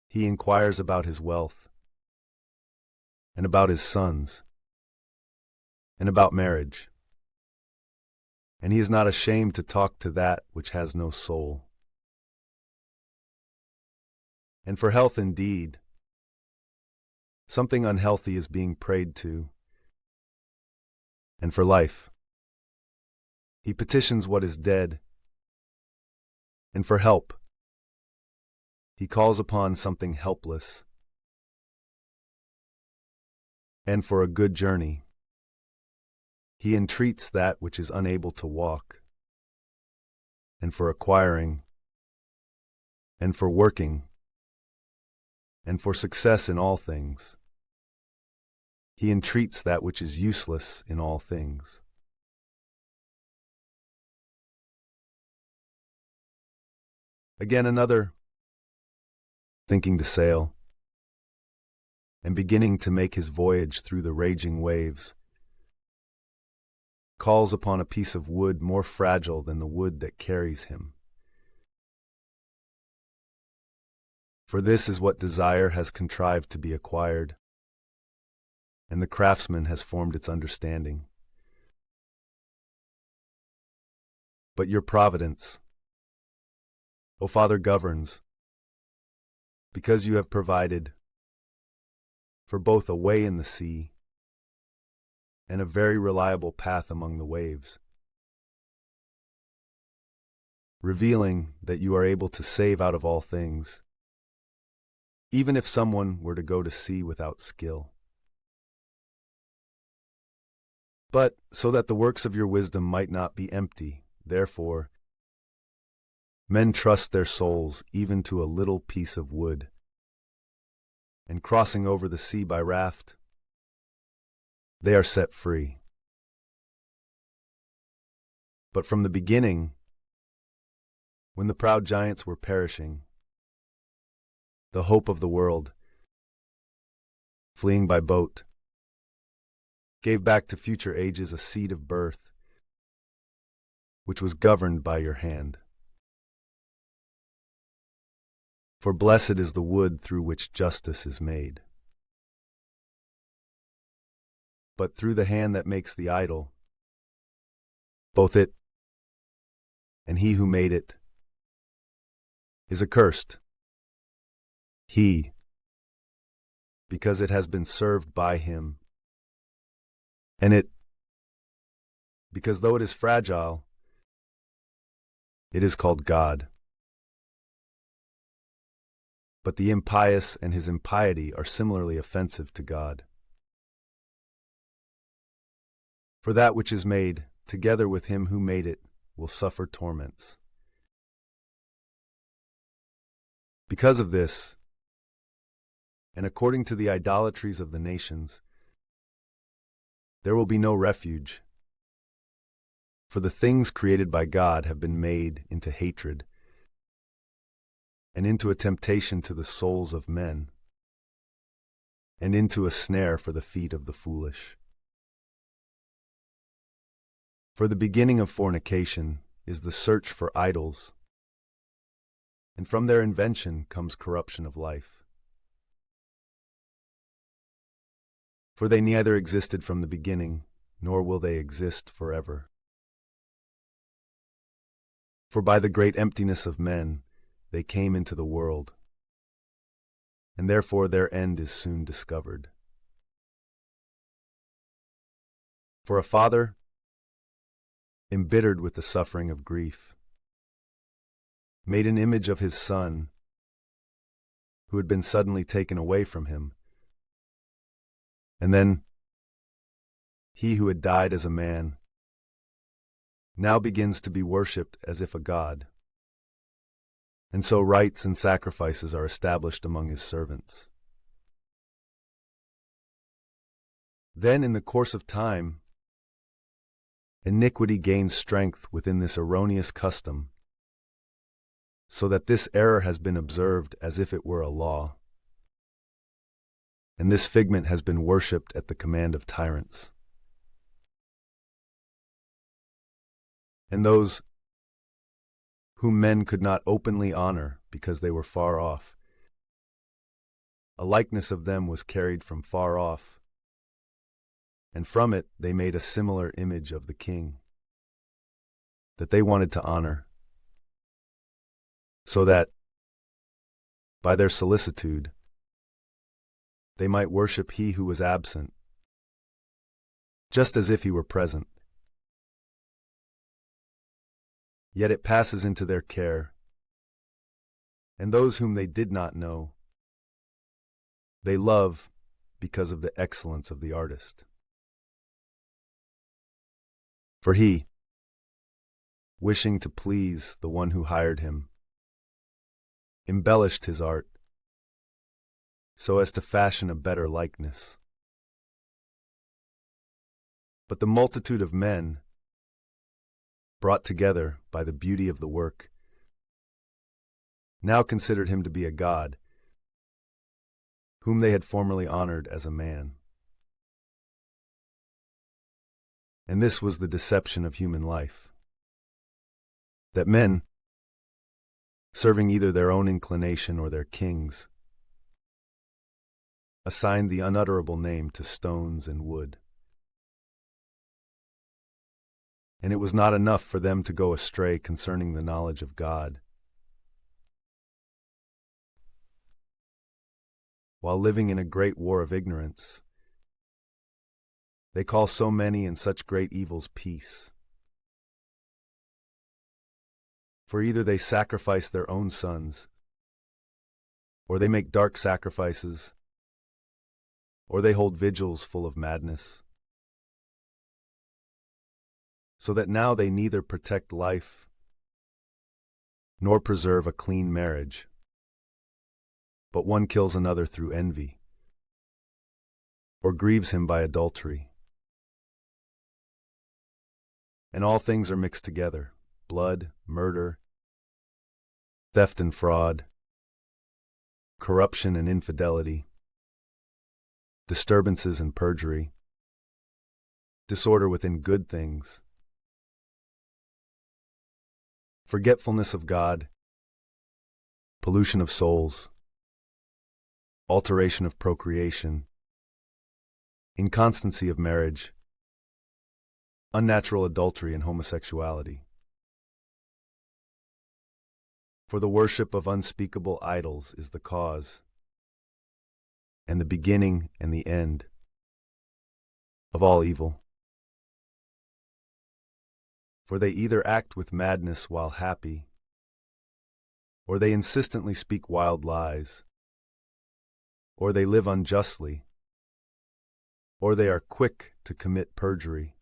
he inquires about his wealth, and about his sons, and about marriage. And he is not ashamed to talk to that which has no soul. And for health indeed, something unhealthy is being prayed to. And for life, he petitions what is dead. And for help, he calls upon something helpless. And for a good journey, he entreats that which is unable to walk. And for acquiring, and for working, and for success in all things, he entreats that which is useless in all things. Again another, thinking to sail, and beginning to make his voyage through the raging waves, calls upon a piece of wood more fragile than the wood that carries him. For this is what desire has contrived to be acquired, and the craftsman has formed its understanding. But your providence, O Father, governs, because you have provided for both a way in the sea and a very reliable path among the waves, revealing that you are able to save out of all things, even if someone were to go to sea without skill. But so that the works of your wisdom might not be empty, therefore, men trust their souls even to a little piece of wood, and crossing over the sea by raft, they are set free. But from the beginning, when the proud giants were perishing, the hope of the world, fleeing by boat, gave back to future ages a seed of birth, which was governed by your hand. For blessed is the wood through which justice is made. But through the hand that makes the idol, both it and he who made it is accursed. He, because it has been served by him, and it, because though it is fragile, it is called God. But the impious and his impiety are similarly offensive to God. For that which is made, together with him who made it, will suffer torments. Because of this, and according to the idolatries of the nations, there will be no refuge. For the things created by God have been made into hatred, and into a temptation to the souls of men, and into a snare for the feet of the foolish. For the beginning of fornication is the search for idols, and from their invention comes corruption of life. For they neither existed from the beginning, nor will they exist forever. For by the great emptiness of men they came into the world, and therefore their end is soon discovered. For a father, embittered with the suffering of grief, made an image of his son, who had been suddenly taken away from him. And then he who had died as a man now begins to be worshipped as if a god. And so rites and sacrifices are established among his servants. Then, in the course of time, iniquity gains strength within this erroneous custom, so that this error has been observed as if it were a law, and this figment has been worshipped at the command of tyrants. And those whom men could not openly honor because they were far off, a likeness of them was carried from far off, and from it they made a similar image of the king that they wanted to honor, so that, by their solicitude, they might worship he who was absent, just as if he were present. Yet it passes into their care, and those whom they did not know, they love because of the excellence of the artist. For he, wishing to please the one who hired him, embellished his art so as to fashion a better likeness. But the multitude of men, brought together by the beauty of the work, now considered him to be a god, whom they had formerly honored as a man. And this was the deception of human life, that men, serving either their own inclination or their kings, assigned the unutterable name to stones and wood. And it was not enough for them to go astray concerning the knowledge of God. While living in a great war of ignorance, they call so many and such great evils peace. For either they sacrifice their own sons, or they make dark sacrifices, or they hold vigils full of madness, so that now they neither protect life nor preserve a clean marriage, but one kills another through envy, or grieves him by adultery. And all things are mixed together: blood, murder, theft and fraud, corruption and infidelity, disturbances and perjury, disorder within good things, forgetfulness of God, pollution of souls, alteration of procreation, inconstancy of marriage, unnatural adultery and homosexuality. For the worship of unspeakable idols is the cause, and the beginning and the end of all evil. For they either act with madness while happy, or they insistently speak wild lies, or they live unjustly, or they are quick to commit perjury.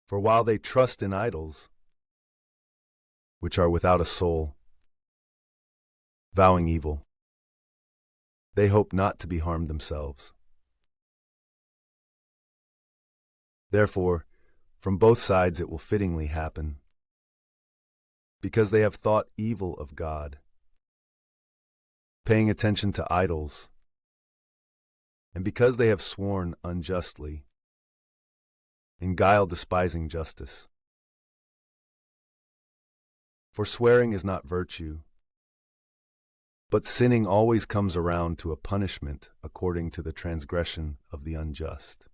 For while they trust in idols, which are without a soul, vowing evil, they hope not to be harmed themselves. Therefore, from both sides it will fittingly happen, because they have thought evil of God, paying attention to idols, and because they have sworn unjustly, in guile despising justice. For swearing is not virtue, but sinning always comes around to a punishment according to the transgression of the unjust.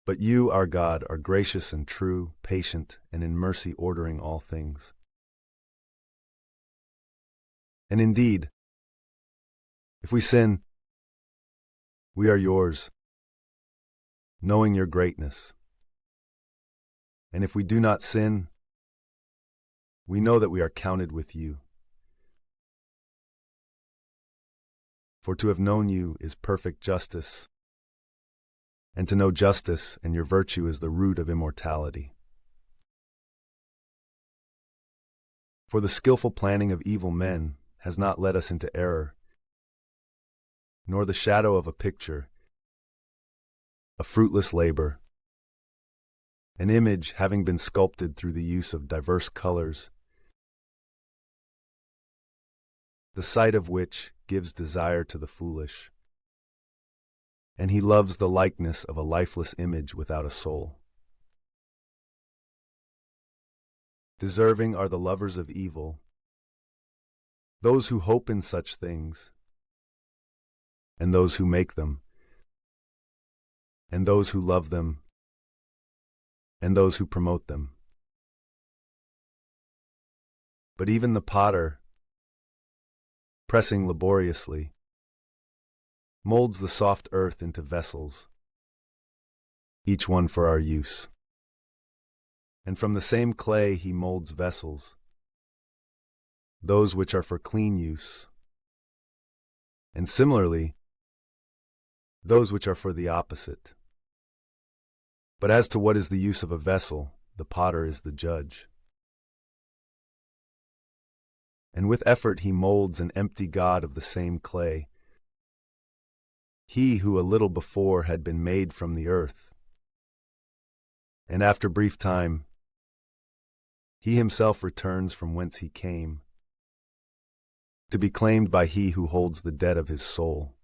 But you, our God, are gracious and true, patient, and in mercy ordering all things. And indeed, if we sin, we are yours, knowing your greatness. And if we do not sin, we know that we are counted with you. For to have known you is perfect justice, and to know justice and your virtue is the root of immortality. For the skillful planning of evil men has not led us into error, nor the shadow of a picture, a fruitless labor, an image having been sculpted through the use of diverse colors, the sight of which gives desire to the foolish, and he loves the likeness of a lifeless image without a soul. Deserving are the lovers of evil, those who hope in such things, and those who make them, and those who love them, and those who promote them. But even the potter, pressing laboriously, molds the soft earth into vessels, each one for our use. And from the same clay he molds vessels, those which are for clean use, and similarly, those which are for the opposite. But as to what is the use of a vessel, the potter is the judge. And with effort he molds an empty God of the same clay, he who a little before had been made from the earth, and after brief time, he himself returns from whence he came, to be claimed by he who holds the debt of his soul.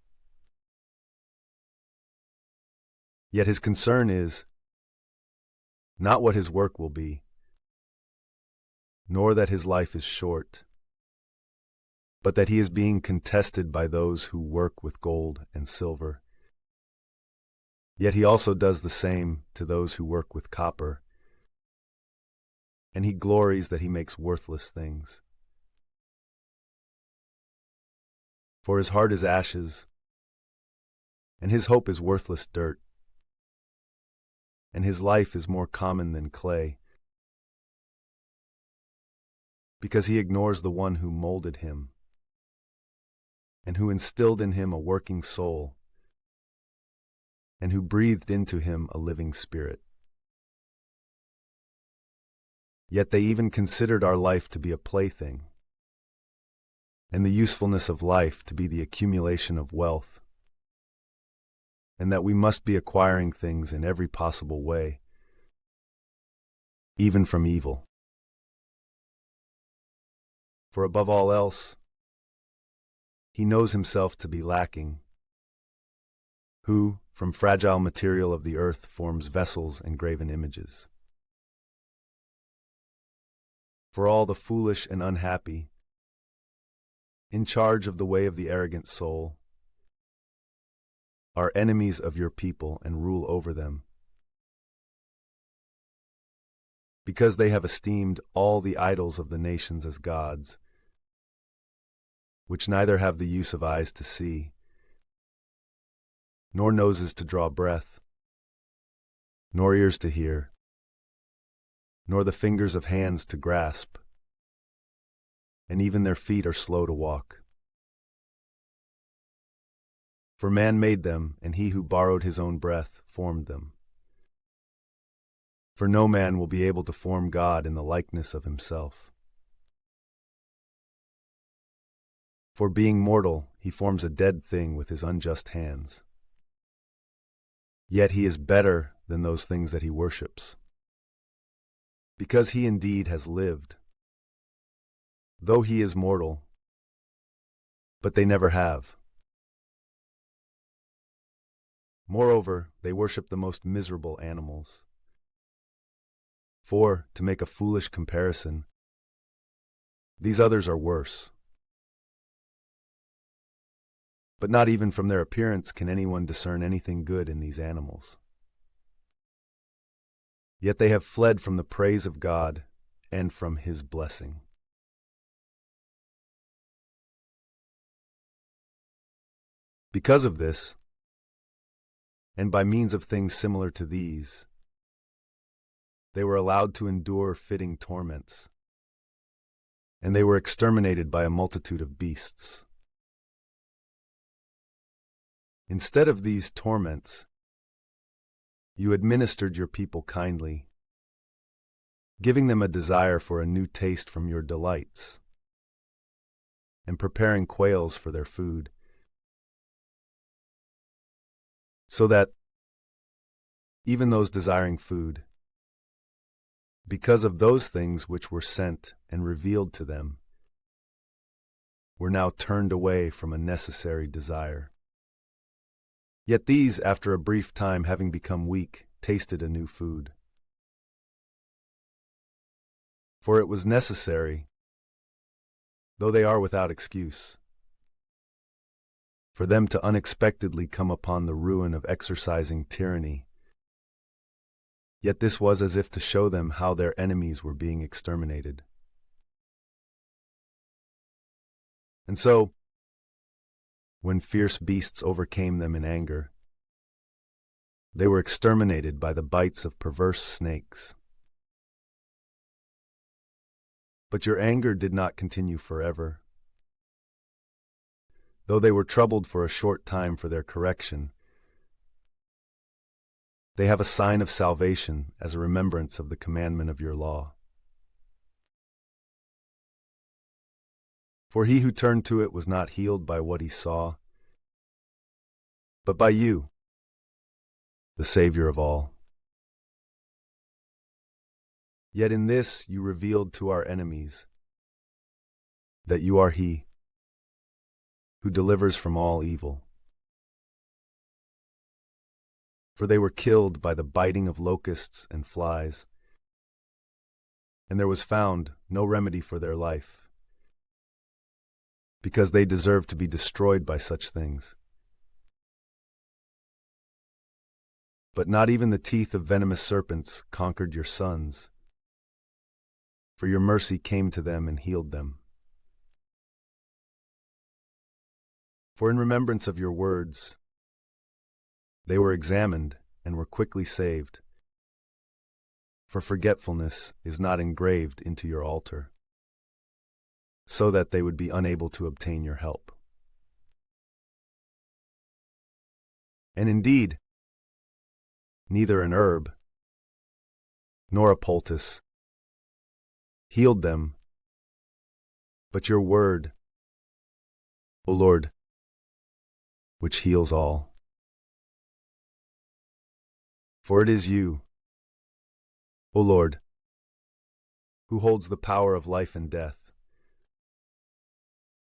Yet his concern is not what his work will be, nor that his life is short, but that he is being contested by those who work with gold and silver. Yet he also does the same to those who work with copper, and he glories that he makes worthless things. For his heart is ashes, and his hope is worthless dirt, and his life is more common than clay, because he ignores the one who molded him, and who instilled in him a working soul, and who breathed into him a living spirit. Yet they even considered our life to be a plaything, and the usefulness of life to be the accumulation of wealth, and that we must be acquiring things in every possible way, even from evil. For above all else, he knows himself to be lacking, who, from fragile material of the earth, forms vessels and graven images. For all the foolish and unhappy, in charge of the way of the arrogant soul, are enemies of your people and rule over them, because they have esteemed all the idols of the nations as gods, which neither have the use of eyes to see, nor noses to draw breath, nor ears to hear, nor the fingers of hands to grasp, and even their feet are slow to walk. For man made them, and he who borrowed his own breath formed them. For no man will be able to form God in the likeness of himself. For being mortal, he forms a dead thing with his unjust hands. Yet he is better than those things that he worships, because he indeed has lived, though he is mortal, but they never have. Moreover, they worship the most miserable animals. For, to make a foolish comparison, these others are worse. But not even from their appearance can anyone discern anything good in these animals. Yet they have fled from the praise of God and from his blessing. Because of this, And by means of things similar to these, they were allowed to endure fitting torments, and they were exterminated by a multitude of beasts. Instead of these torments, you administered your people kindly, giving them a desire for a new taste from your delights, and preparing quails for their food, so that even those desiring food, because of those things which were sent and revealed to them, were now turned away from a necessary desire. Yet these, after a brief time having become weak, tasted a new food. For it was necessary, though they are without excuse, for them to unexpectedly come upon the ruin of exercising tyranny. Yet this was as if to show them how their enemies were being exterminated. And so, when fierce beasts overcame them in anger, they were exterminated by the bites of perverse snakes. But your anger did not continue forever. Though they were troubled for a short time for their correction, they have a sign of salvation as a remembrance of the commandment of your law. For he who turned to it was not healed by what he saw, but by you, the Savior of all. Yet in this you revealed to our enemies that you are he who delivers from all evil. For they were killed by the biting of locusts and flies, and there was found no remedy for their life, because they deserved to be destroyed by such things. But not even the teeth of venomous serpents conquered your sons, for your mercy came to them and healed them. For in remembrance of your words, they were examined and were quickly saved, for forgetfulness is not engraved into your altar, so that they would be unable to obtain your help. And indeed, neither an herb nor a poultice healed them, but your word, O Lord, which heals all. For it is you, O Lord, who holds the power of life and death.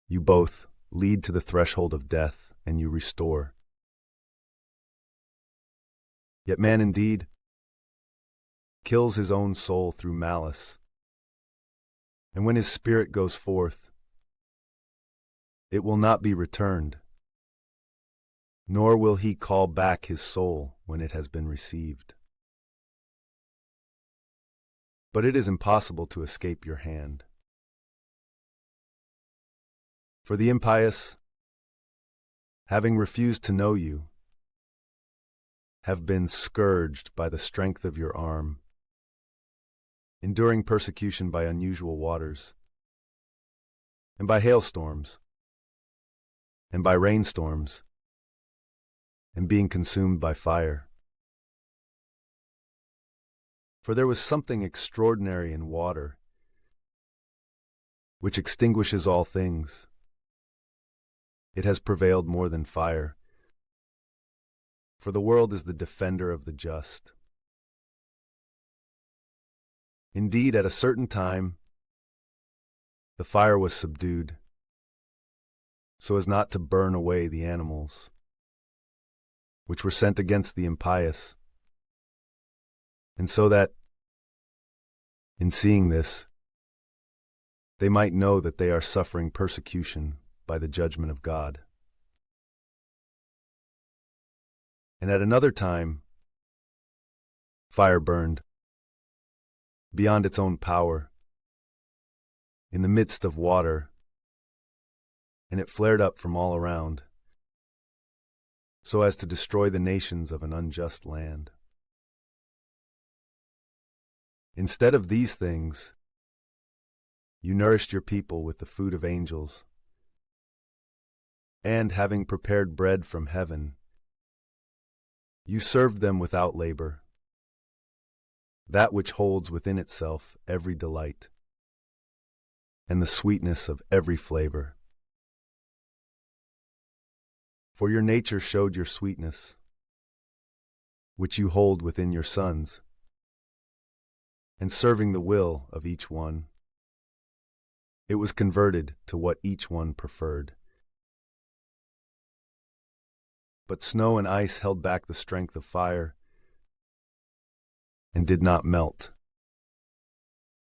You both lead to the threshold of death, and you restore. Yet man indeed kills his own soul through malice, and when his spirit goes forth, it will not be returned, nor will he call back his soul when it has been received. But it is impossible to escape your hand. For the impious, having refused to know you, have been scourged by the strength of your arm, enduring persecution by unusual waters, and by hailstorms, and by rainstorms, and being consumed by fire. For there was something extraordinary in water, which extinguishes all things. It has prevailed more than fire, for the world is the defender of the just. Indeed, at a certain time, the fire was subdued, so as not to burn away the animals, which were sent against the impious, and so that, in seeing this, they might know that they are suffering persecution by the judgment of God. And at another time, fire burned, beyond its own power, in the midst of water, and it flared up from all around, so as to destroy the nations of an unjust land. Instead of these things, you nourished your people with the food of angels, and, having prepared bread from heaven, you served them without labor, that which holds within itself every delight, and the sweetness of every flavor. For your nature showed your sweetness, which you hold within your sons, and serving the will of each one, it was converted to what each one preferred. But snow and ice held back the strength of fire, and did not melt,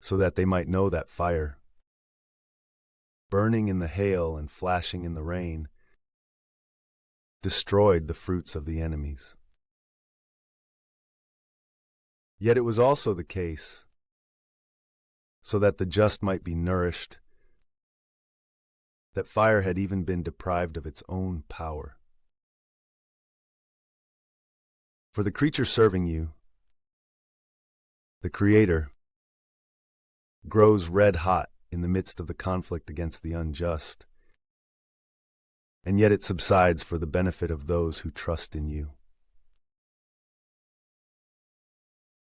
so that they might know that fire, burning in the hail and flashing in the rain, destroyed the fruits of the enemies. Yet it was also the case, so that the just might be nourished, that fire had even been deprived of its own power. For the creature serving you, the Creator, grows red hot in the midst of the conflict against the unjust, and yet it subsides for the benefit of those who trust in you.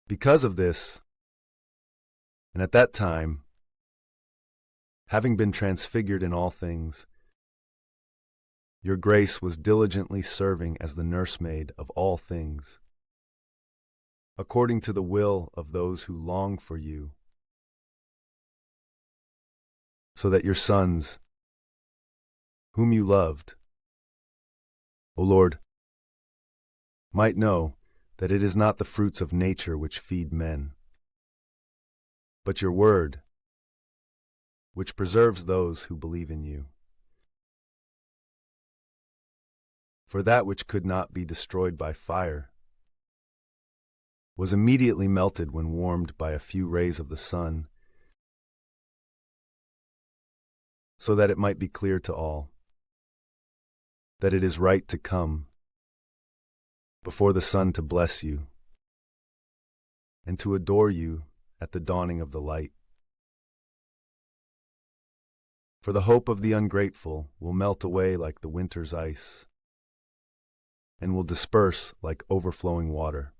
Because of this, and at that time, having been transfigured in all things, your grace was diligently serving as the nursemaid of all things, according to the will of those who long for you, so that your sons, whom you loved, O Lord, might know that it is not the fruits of nature which feed men, but your word, which preserves those who believe in you. For that which could not be destroyed by fire was immediately melted when warmed by a few rays of the sun, so that it might be clear to all that it is right to come before the sun to bless you and to adore you at the dawning of the light. For the hope of the ungrateful will melt away like the winter's ice, and will disperse like overflowing water.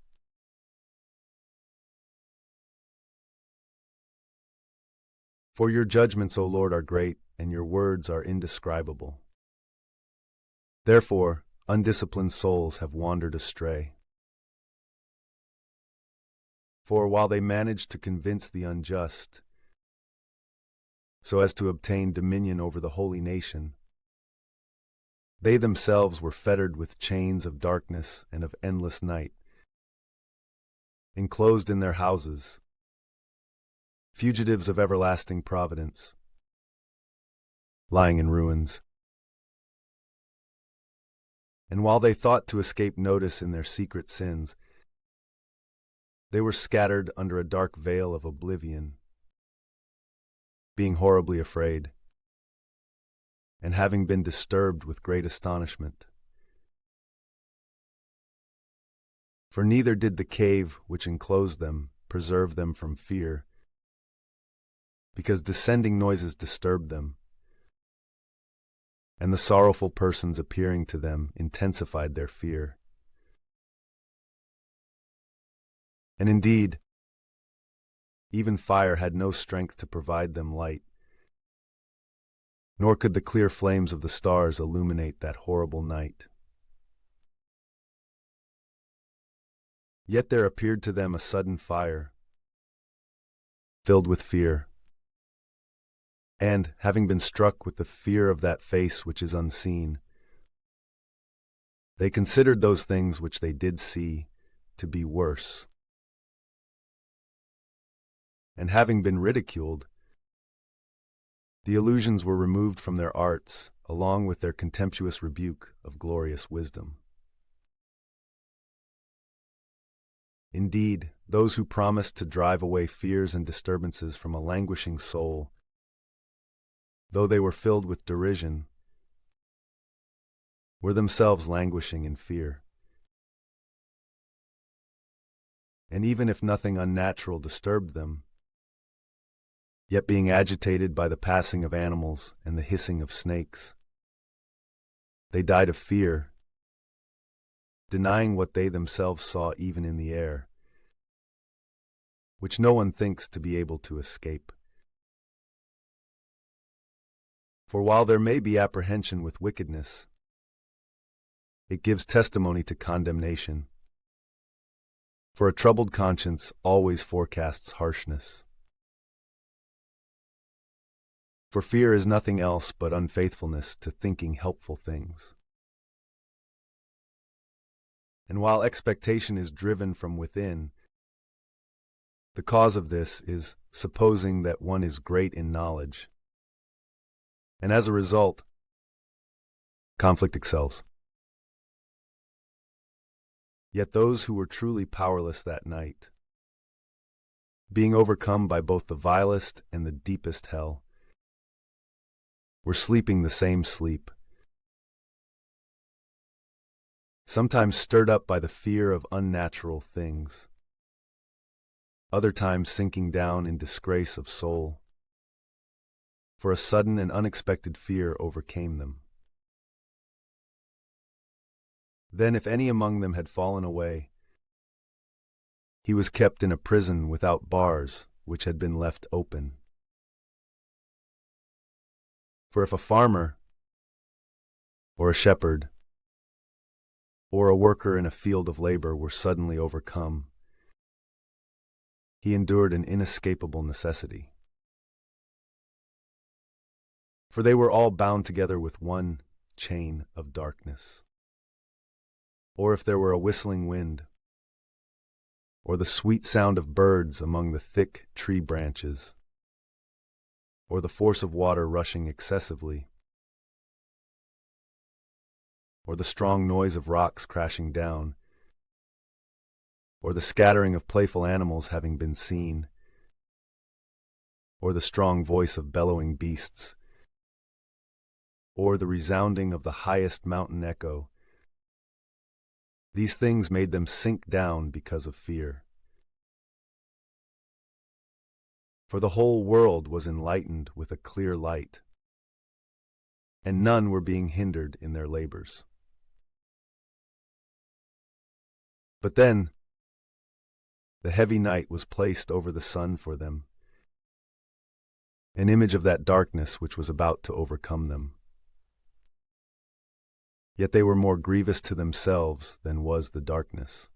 For your judgments, O Lord, are great, and your words are indescribable. Therefore, undisciplined souls have wandered astray. For while they managed to convince the unjust, so as to obtain dominion over the holy nation, they themselves were fettered with chains of darkness and of endless night, enclosed in their houses, fugitives of everlasting providence, lying in ruins. And while they thought to escape notice in their secret sins, they were scattered under a dark veil of oblivion, being horribly afraid, and having been disturbed with great astonishment. For neither did the cave which enclosed them preserve them from fear, because descending noises disturbed them, and the sorrowful persons appearing to them intensified their fear. And indeed, even fire had no strength to provide them light, nor could the clear flames of the stars illuminate that horrible night. Yet there appeared to them a sudden fire, filled with fear, and, having been struck with the fear of that face which is unseen, they considered those things which they did see to be worse. And having been ridiculed, the illusions were removed from their arts, along with their contemptuous rebuke of glorious wisdom. Indeed, those who promised to drive away fears and disturbances from a languishing soul, though they were filled with derision, were themselves languishing in fear. And even if nothing unnatural disturbed them, yet being agitated by the passing of animals and the hissing of snakes, they died of fear, denying what they themselves saw even in the air, which no one thinks to be able to escape. For while there may be apprehension with wickedness, it gives testimony to condemnation. For a troubled conscience always forecasts harshness. For fear is nothing else but unfaithfulness to thinking helpful things. And while expectation is driven from within, the cause of this is supposing that one is great in knowledge. And as a result, conflict excels. Yet those who were truly powerless that night, being overcome by both the vilest and the deepest hell, were sleeping the same sleep, sometimes stirred up by the fear of unnatural things, other times sinking down in disgrace of soul, for a sudden and unexpected fear overcame them. Then if any among them had fallen away, he was kept in a prison without bars, which had been left open. For if a farmer, or a shepherd, or a worker in a field of labor were suddenly overcome, he endured an inescapable necessity. For they were all bound together with one chain of darkness. Or if there were a whistling wind, or the sweet sound of birds among the thick tree branches, or the force of water rushing excessively, or the strong noise of rocks crashing down, or the scattering of playful animals having been seen, or the strong voice of bellowing beasts, or the resounding of the highest mountain echo, these things made them sink down because of fear. For the whole world was enlightened with a clear light, and none were being hindered in their labors. But then the heavy night was placed over the sun for them, an image of that darkness which was about to overcome them. Yet they were more grievous to themselves than was the darkness.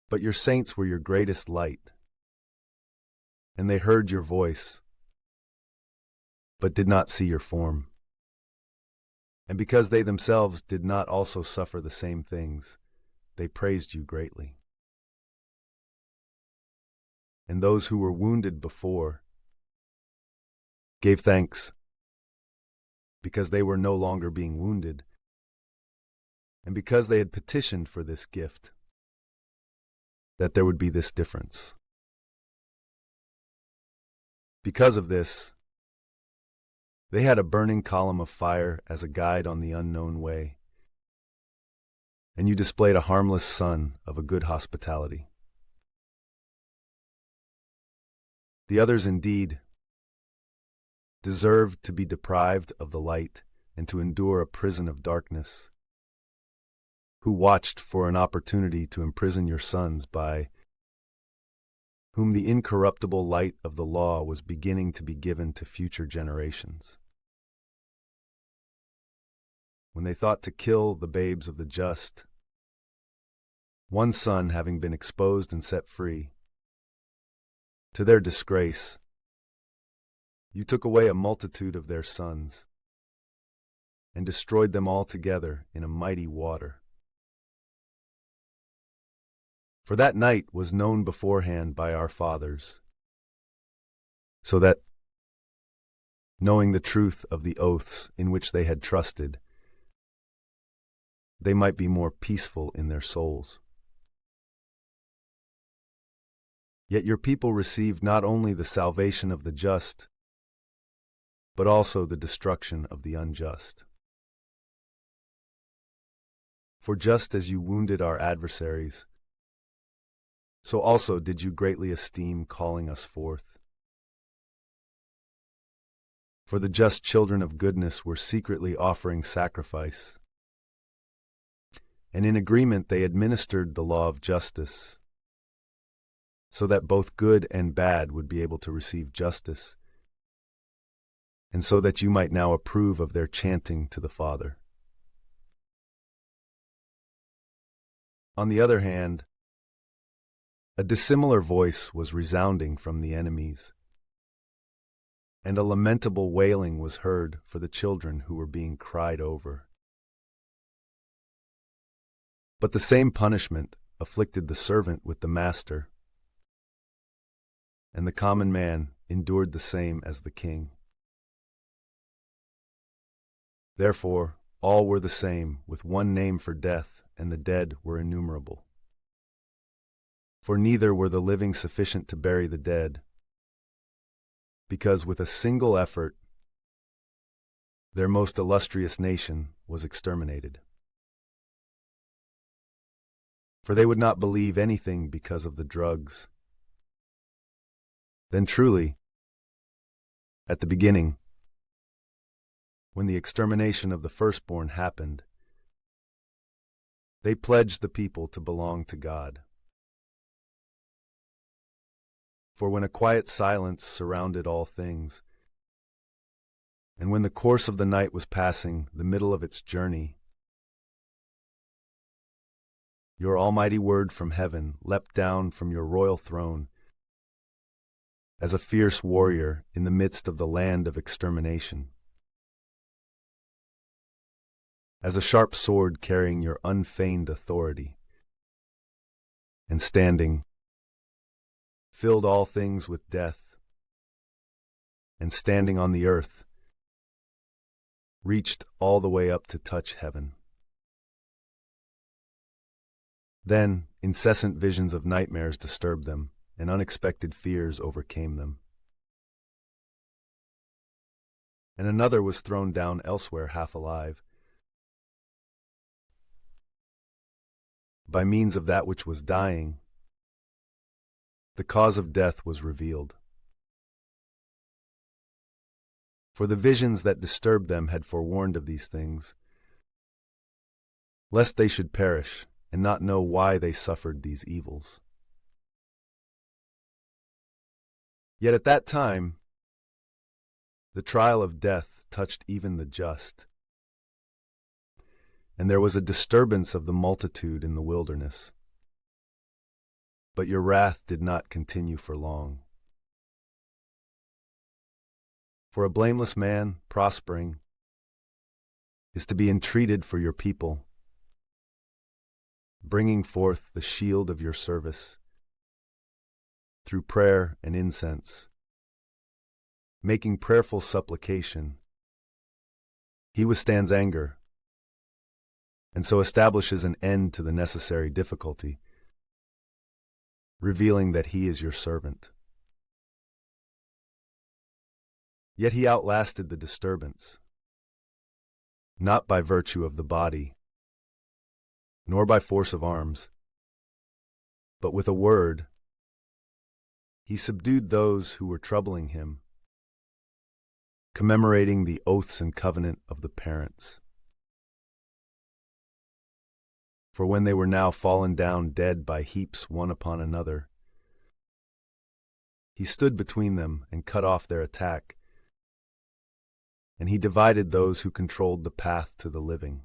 But your saints were your greatest light, and they heard your voice, but did not see your form. And because they themselves did not also suffer the same things, they praised you greatly. And those who were wounded before gave thanks, because they were no longer being wounded, and because they had petitioned for this gift, that there would be this difference. Because of this, they had a burning column of fire as a guide on the unknown way, and you displayed a harmless sun of a good hospitality. The others indeed deserved to be deprived of the light and to endure a prison of darkness, who watched for an opportunity to imprison your sons, by whom the incorruptible light of the law was beginning to be given to future generations. When they thought to kill the babes of the just, one son having been exposed and set free, to their disgrace, you took away a multitude of their sons, and destroyed them altogether in a mighty water. For that night was known beforehand by our fathers, so that, knowing the truth of the oaths in which they had trusted, they might be more peaceful in their souls. Yet your people received not only the salvation of the just, but also the destruction of the unjust. For just as you wounded our adversaries, so also did you greatly esteem calling us forth. For the just children of goodness were secretly offering sacrifice, and in agreement they administered the law of justice, so that both good and bad would be able to receive justice, and so that you might now approve of their chanting to the Father. On the other hand, a dissimilar voice was resounding from the enemies, and a lamentable wailing was heard for the children who were being cried over. But the same punishment afflicted the servant with the master, and the common man endured the same as the king. Therefore, all were the same, with one name for death, and the dead were innumerable. For neither were the living sufficient to bury the dead, because with a single effort their most illustrious nation was exterminated. For they would not believe anything because of the drugs. Then truly, at the beginning, when the extermination of the firstborn happened, they pledged the people to belong to God. For when a quiet silence surrounded all things, and when the course of the night was passing the middle of its journey, your almighty word from heaven leapt down from your royal throne as a fierce warrior in the midst of the land of extermination, as a sharp sword carrying your unfeigned authority, and standing, filled all things with death, and standing on the earth, reached all the way up to touch heaven. Then incessant visions of nightmares disturbed them, and unexpected fears overcame them. And another was thrown down elsewhere half alive. By means of that which was dying, the cause of death was revealed. For the visions that disturbed them had forewarned of these things, lest they should perish and not know why they suffered these evils. Yet at that time, the trial of death touched even the just, and there was a disturbance of the multitude in the wilderness. But your wrath did not continue for long. For a blameless man, prospering, is to be entreated for your people, bringing forth the shield of your service, through prayer and incense, making prayerful supplication. He withstands anger, and so establishes an end to the necessary difficulty, revealing that he is your servant. Yet he outlasted the disturbance, not by virtue of the body, nor by force of arms, but with a word. He subdued those who were troubling him, commemorating the oaths and covenant of the parents. For when they were now fallen down dead by heaps one upon another, he stood between them and cut off their attack, and he divided those who controlled the path to the living.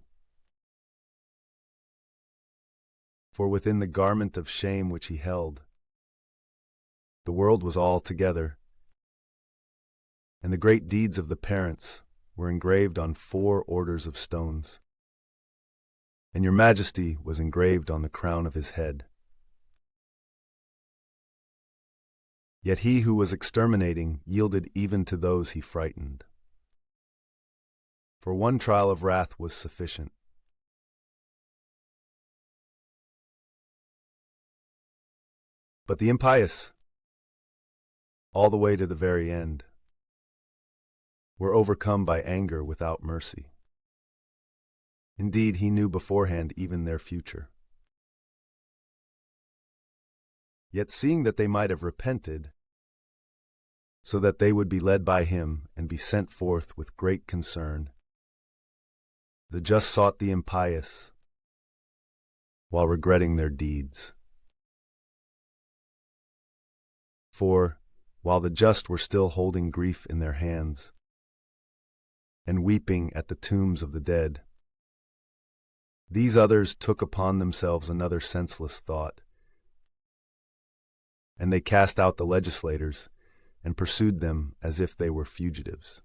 For within the garment of shame which he held, the world was all together, and the great deeds of the parents were engraved on 4 orders of stones, and your majesty was engraved on the crown of his head. Yet he who was exterminating yielded even to those he frightened. For one trial of wrath was sufficient. But the impious, all the way to the very end, were overcome by anger without mercy. Indeed, he knew beforehand even their future. Yet seeing that they might have repented, so that they would be led by him and be sent forth with great concern, the just sought the impious, while regretting their deeds. For, while the just were still holding grief in their hands, and weeping at the tombs of the dead, these others took upon themselves another senseless thought, and they cast out the legislators and pursued them as if they were fugitives.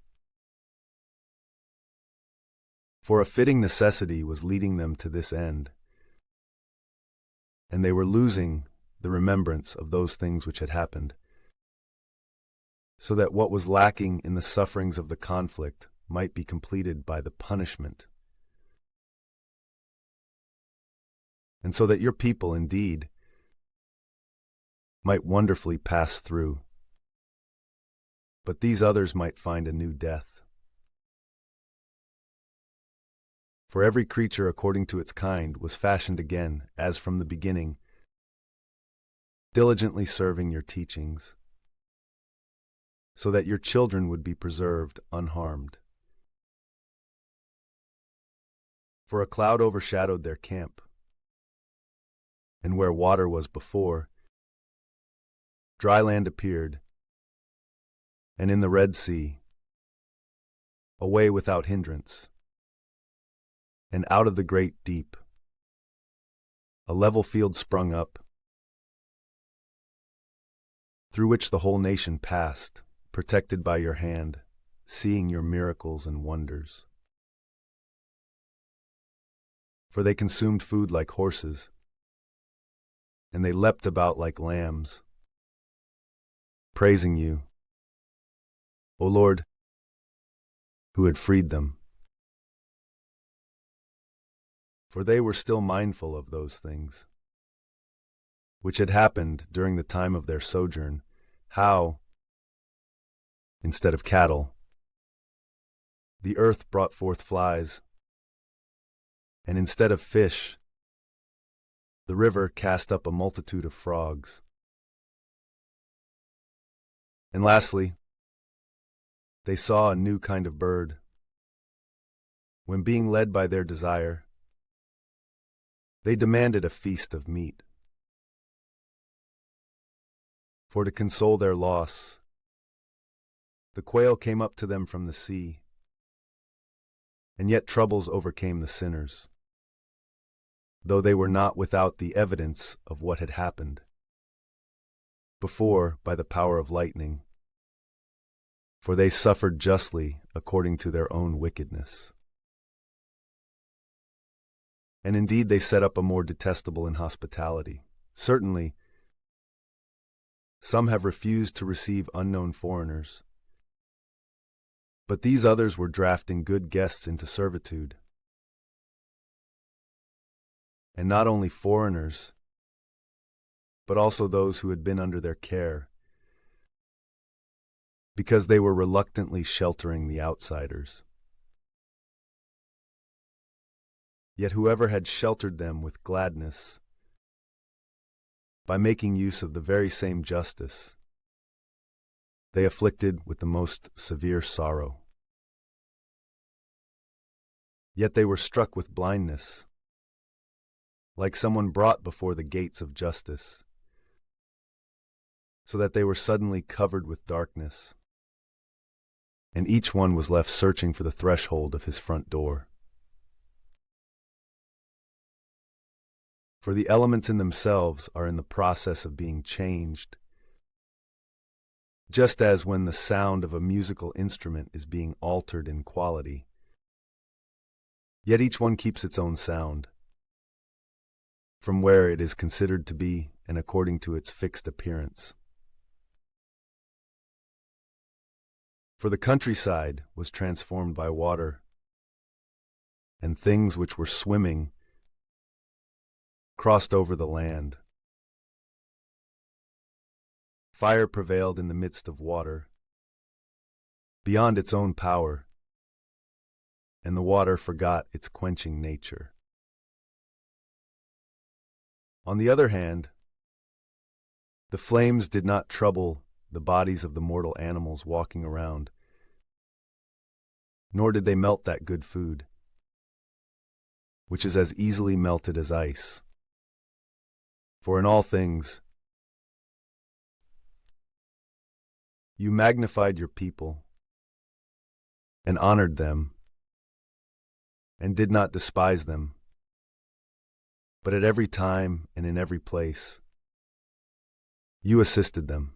For a fitting necessity was leading them to this end, and they were losing the remembrance of those things which had happened, so that what was lacking in the sufferings of the conflict might be completed by the punishment, and so that your people, indeed, might wonderfully pass through, but these others might find a new death. For every creature according to its kind was fashioned again, as from the beginning, diligently serving your teachings, so that your children would be preserved unharmed. For a cloud overshadowed their camp, and where water was before, dry land appeared, and in the Red Sea, a way without hindrance, and out of the great deep, a level field sprung up, through which the whole nation passed, protected by your hand, seeing your miracles and wonders. For they consumed food like horses, and they leapt about like lambs, praising you, O Lord, who had freed them. For they were still mindful of those things, which had happened during the time of their sojourn, how, instead of cattle, the earth brought forth flies, and instead of fish, the river cast up a multitude of frogs. And lastly, they saw a new kind of bird, when being led by their desire, they demanded a feast of meat. For to console their loss, the quail came up to them from the sea, and yet troubles overcame the sinners, though they were not without the evidence of what had happened before by the power of lightning, for they suffered justly according to their own wickedness. And indeed they set up a more detestable inhospitality. Certainly, some have refused to receive unknown foreigners, but these others were drafting good guests into servitude. And not only foreigners, but also those who had been under their care, because they were reluctantly sheltering the outsiders. Yet whoever had sheltered them with gladness, by making use of the very same justice, they afflicted with the most severe sorrow. Yet they were struck with blindness, like someone brought before the gates of justice, so that they were suddenly covered with darkness, and each one was left searching for the threshold of his front door. For the elements in themselves are in the process of being changed, just as when the sound of a musical instrument is being altered in quality. Yet each one keeps its own sound, from where it is considered to be and according to its fixed appearance. For the countryside was transformed by water, and things which were swimming crossed over the land. Fire prevailed in the midst of water, beyond its own power, and the water forgot its quenching nature. On the other hand, the flames did not trouble the bodies of the mortal animals walking around, nor did they melt that good food, which is as easily melted as ice. For in all things, you magnified your people, and honored them, and did not despise them, but at every time and in every place, you assisted them.